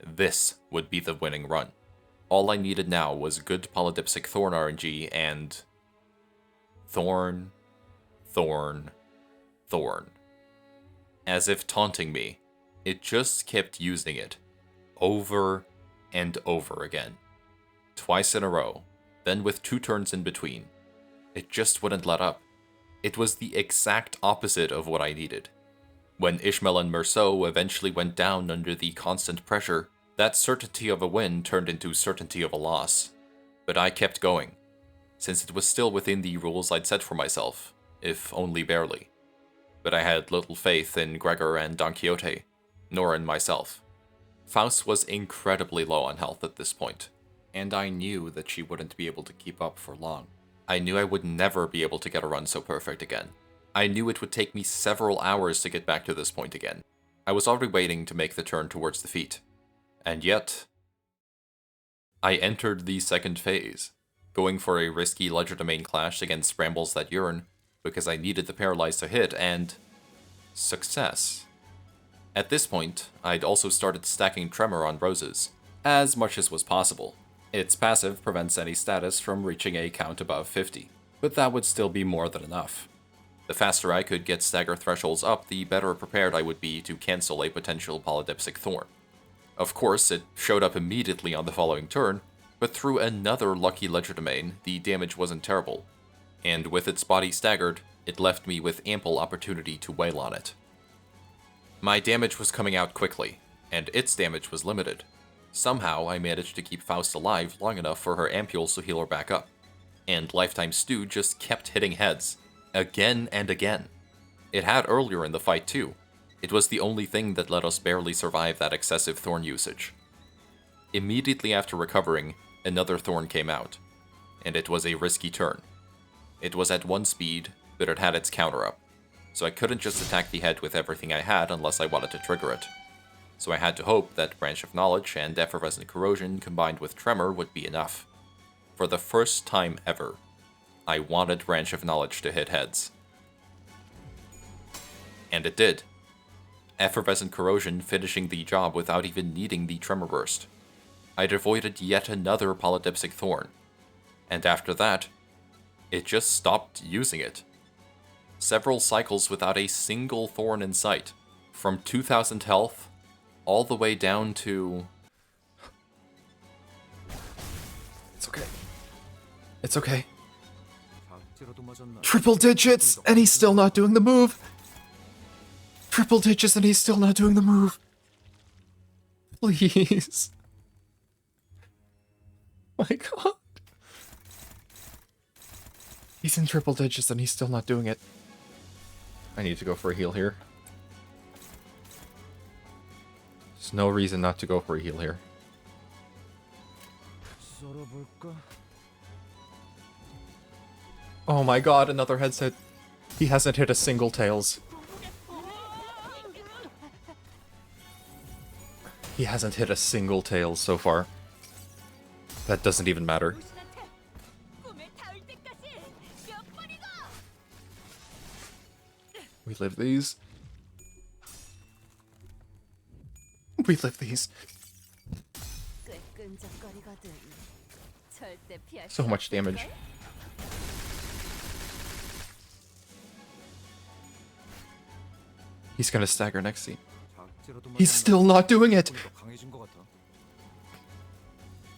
This would be the winning run. All I needed now was good Polydipsic Thorn RNG and... Thorn, Thorn, Thorn. As if taunting me, it just kept using it. Over and over again. Twice in a row, then with 2 turns in between. It just wouldn't let up. It was the exact opposite of what I needed. When Ishmael and Merceau eventually went down under the constant pressure, that certainty of a win turned into certainty of a loss. But I kept going, since it was still within the rules I'd set for myself, if only barely. But I had little faith in Gregor and Don Quixote, nor in myself. Faust was incredibly low on health at this point, and I knew that she wouldn't be able to keep up for long. I knew I would never be able to get a run so perfect again. I knew it would take me several hours to get back to this point again. I was already waiting to make the turn towards the feet. And yet... I entered the second phase, going for a risky Legerdemain clash against Brambles That Yearn, because I needed the Paralyze to hit, and... success. At this point, I'd also started stacking Tremor on Roses, as much as was possible. Its passive prevents any status from reaching a count above 50, but that would still be more than enough. The faster I could get stagger thresholds up, the better prepared I would be to cancel a potential Polydipsic Thorn. Of course, it showed up immediately on the following turn, but through another lucky Legerdemain, the damage wasn't terrible, and with its body staggered, it left me with ample opportunity to wail on it. My damage was coming out quickly, and its damage was limited. Somehow, I managed to keep Faust alive long enough for her ampules to heal her back up, and Lifetime Stew just kept hitting heads, again and again. It had earlier in the fight too. It was the only thing that let us barely survive that excessive thorn usage. Immediately after recovering, another thorn came out, and it was a risky turn. It was at 1 speed, but it had its counter up, so I couldn't just attack the head with everything I had unless I wanted to trigger it. So I had to hope that Branch of Knowledge and Effervescent Corrosion combined with Tremor would be enough. For the first time ever, I wanted Branch of Knowledge to hit heads. And it did. Effervescent Corrosion finishing the job without even needing the Tremor Burst. I'd avoided yet another Polydipsic Thorn. And after that, it just stopped using it. Several cycles without a single thorn in sight. From 2000 health, all the way down to... It's okay. It's okay. Triple digits, and he's still not doing the move. Triple digits, and he's still not doing the move. Please. My god. He's in triple digits, and he's still not doing it. I need to go for a heal here. There's no reason not to go for a heal here. Oh my god, another headset. He hasn't hit a single Tails. He hasn't hit a single Tails so far. That doesn't even matter. live these. We live these. So much damage. He's gonna stagger next scene. He's still not doing it!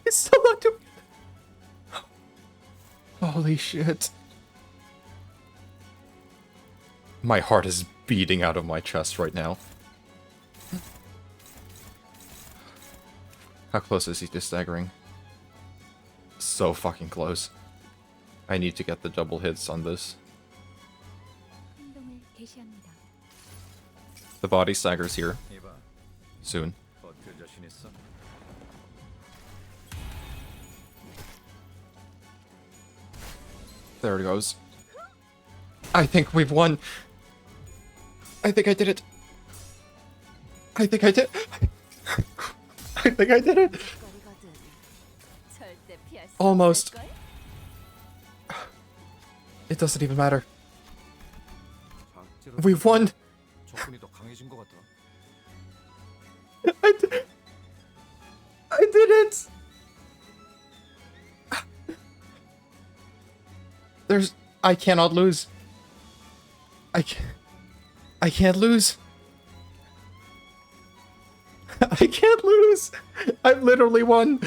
He's still not doing it! Holy shit. My heart is beating out of my chest right now. How close is he to staggering? So fucking close. I need to get the double hits on this. The body staggers here. Soon. There it goes. I think we've won. I think I did it. I think I did. I think I did it. Almost. It doesn't even matter. We've won. I did it. I cannot lose. I can't lose. I can't lose. I've literally won.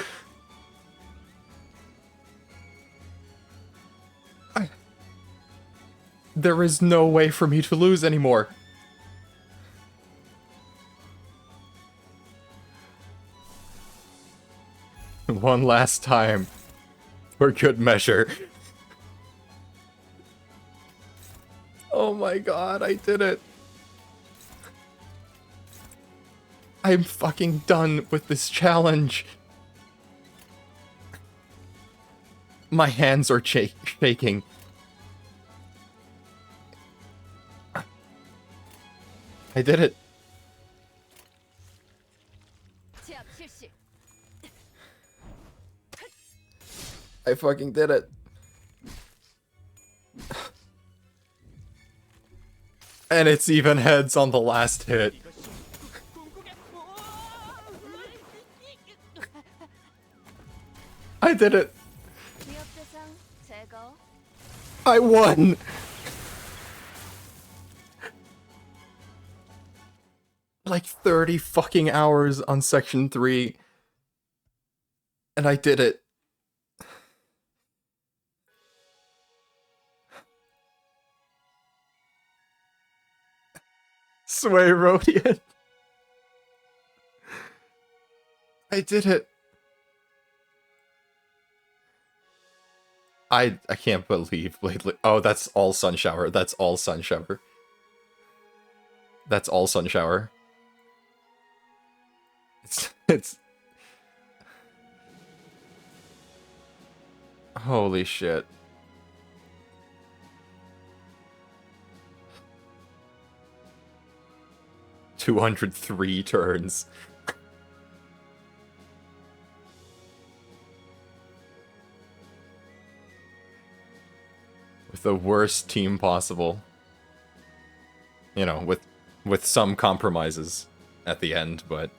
There is no way for me to lose anymore. One last time. For good measure. Oh my god, I did it. I'm fucking done with this challenge. My hands are shaking. I did it. I fucking did it. And it's even heads on the last hit. I did it. I won. Like 30 fucking hours on section 3. And I did it. Sway Rodian. I did it. I can't believe lately. Oh, that's all Sun Shower. That's all Sun Shower. That's all Sun Shower. It's holy shit. $203 turns. With the worst team possible. You know, with some compromises at the end, but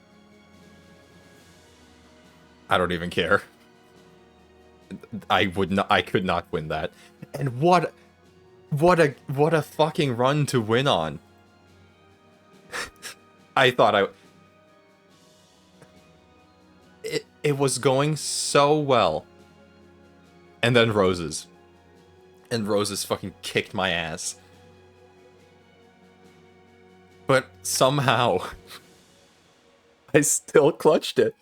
I don't even care. I could not win that. And what a fucking run to win on. I thought it was going so well. And then Roses. And Roses fucking kicked my ass. But somehow I still clutched it.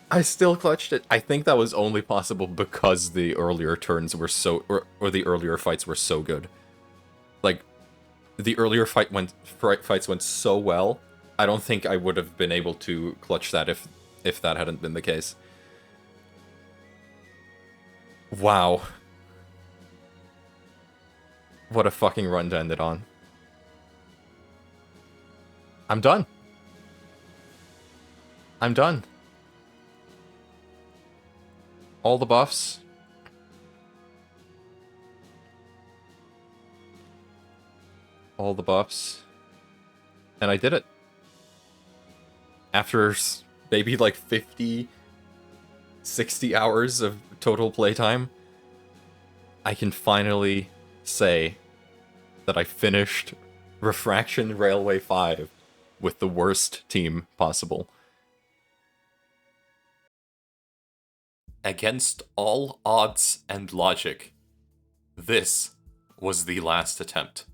I still clutched it. I think that was only possible because the earlier turns were so or the earlier fights were so good. Like the earlier fights went so well. I don't think I would have been able to clutch that if that hadn't been the case. Wow. What a fucking run to end it on. I'm done. I'm done. All the buffs. all the buffs. And I did it. After maybe like 50, 60 hours of total playtime, I can finally say that I finished Refraction Railway 5 with the worst team possible. Against all odds and logic, this was the last attempt.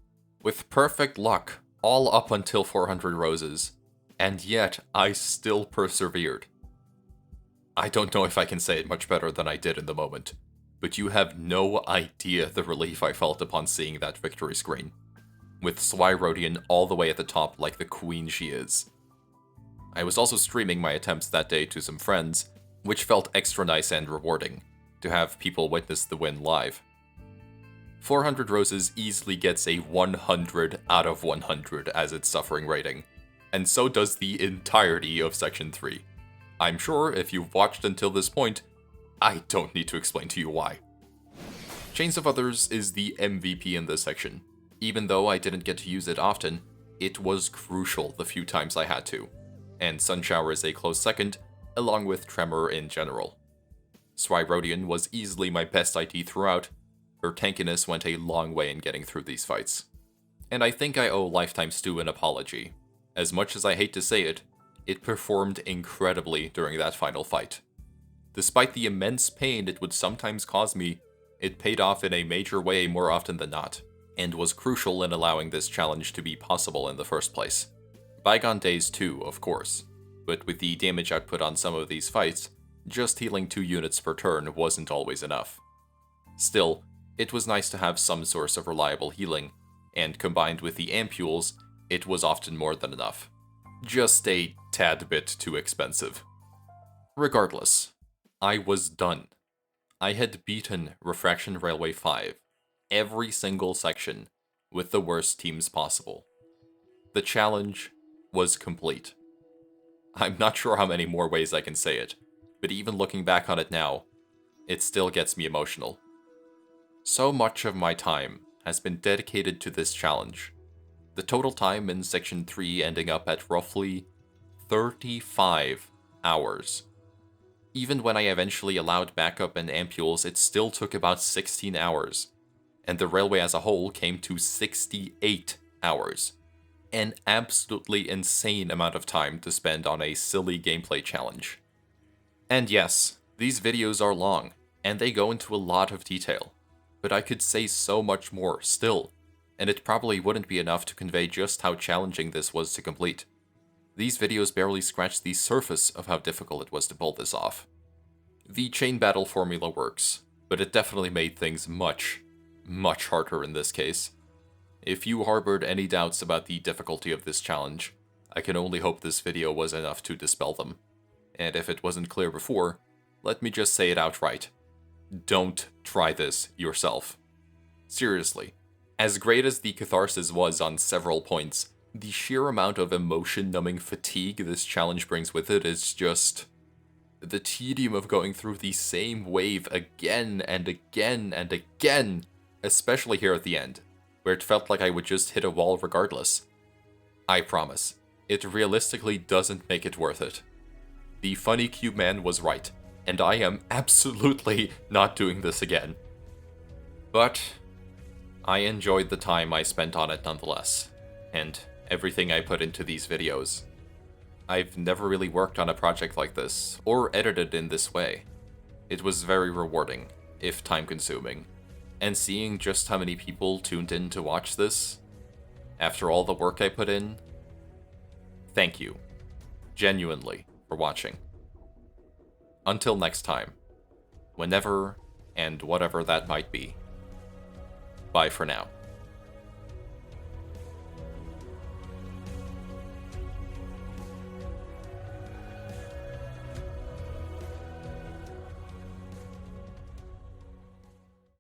With perfect luck, all up until 400 roses, and yet I still persevered. I don't know if I can say it much better than I did in the moment, but you have no idea the relief I felt upon seeing that victory screen, with Swyrodian all the way at the top like the queen she is. I was also streaming my attempts that day to some friends, which felt extra nice and rewarding, to have people witness the win live. 400 Roses easily gets a 100 out of 100 as its suffering rating, and so does the entirety of Section 3. I'm sure if you've watched until this point, I don't need to explain to you why. Chains of Others is the MVP in this section. Even though I didn't get to use it often, it was crucial the few times I had to, and Sunshower is a close second, along with Tremor in general. Swyrodian was easily my best IT throughout. Her tankiness went a long way in getting through these fights. And I think I owe Lifetime Stew an apology. As much as I hate to say it, it performed incredibly during that final fight. Despite the immense pain it would sometimes cause me, it paid off in a major way more often than not, and was crucial in allowing this challenge to be possible in the first place. Bygone days too, of course, but with the damage output on some of these fights, just healing 2 units per turn wasn't always enough. Still, it was nice to have some source of reliable healing, and combined with the ampules, it was often more than enough. Just a tad bit too expensive. Regardless, I was done. I had beaten Refraction Railway 5, every single section, with the worst teams possible. The challenge was complete. I'm not sure how many more ways I can say it, but even looking back on it now, it still gets me emotional. So much of my time has been dedicated to this challenge. The total time in Section 3 ending up at roughly 35 hours. Even when I eventually allowed backup and ampules, it still took about 16 hours, and the railway as a whole came to 68 hours. An absolutely insane amount of time to spend on a silly gameplay challenge. And yes, these videos are long, and they go into a lot of detail, but I could say so much more still, and it probably wouldn't be enough to convey just how challenging this was to complete. These videos barely scratch the surface of how difficult it was to pull this off. The chain battle formula works, but it definitely made things much, much harder in this case. If you harbored any doubts about the difficulty of this challenge, I can only hope this video was enough to dispel them. And if it wasn't clear before, let me just say it outright. Don't try this yourself. Seriously, as great as the catharsis was on several points, the sheer amount of emotion-numbing fatigue this challenge brings with it is just... the tedium of going through the same wave again and again and again, especially here at the end, where it felt like I would just hit a wall regardless. I promise, it realistically doesn't make it worth it. The funny cube man was right, and I am absolutely not doing this again. But I enjoyed the time I spent on it nonetheless, and everything I put into these videos. I've never really worked on a project like this, or edited in this way. It was very rewarding, if time-consuming, and seeing just how many people tuned in to watch this, after all the work I put in, thank you, genuinely, for watching. Until next time, whenever and whatever that might be, bye for now.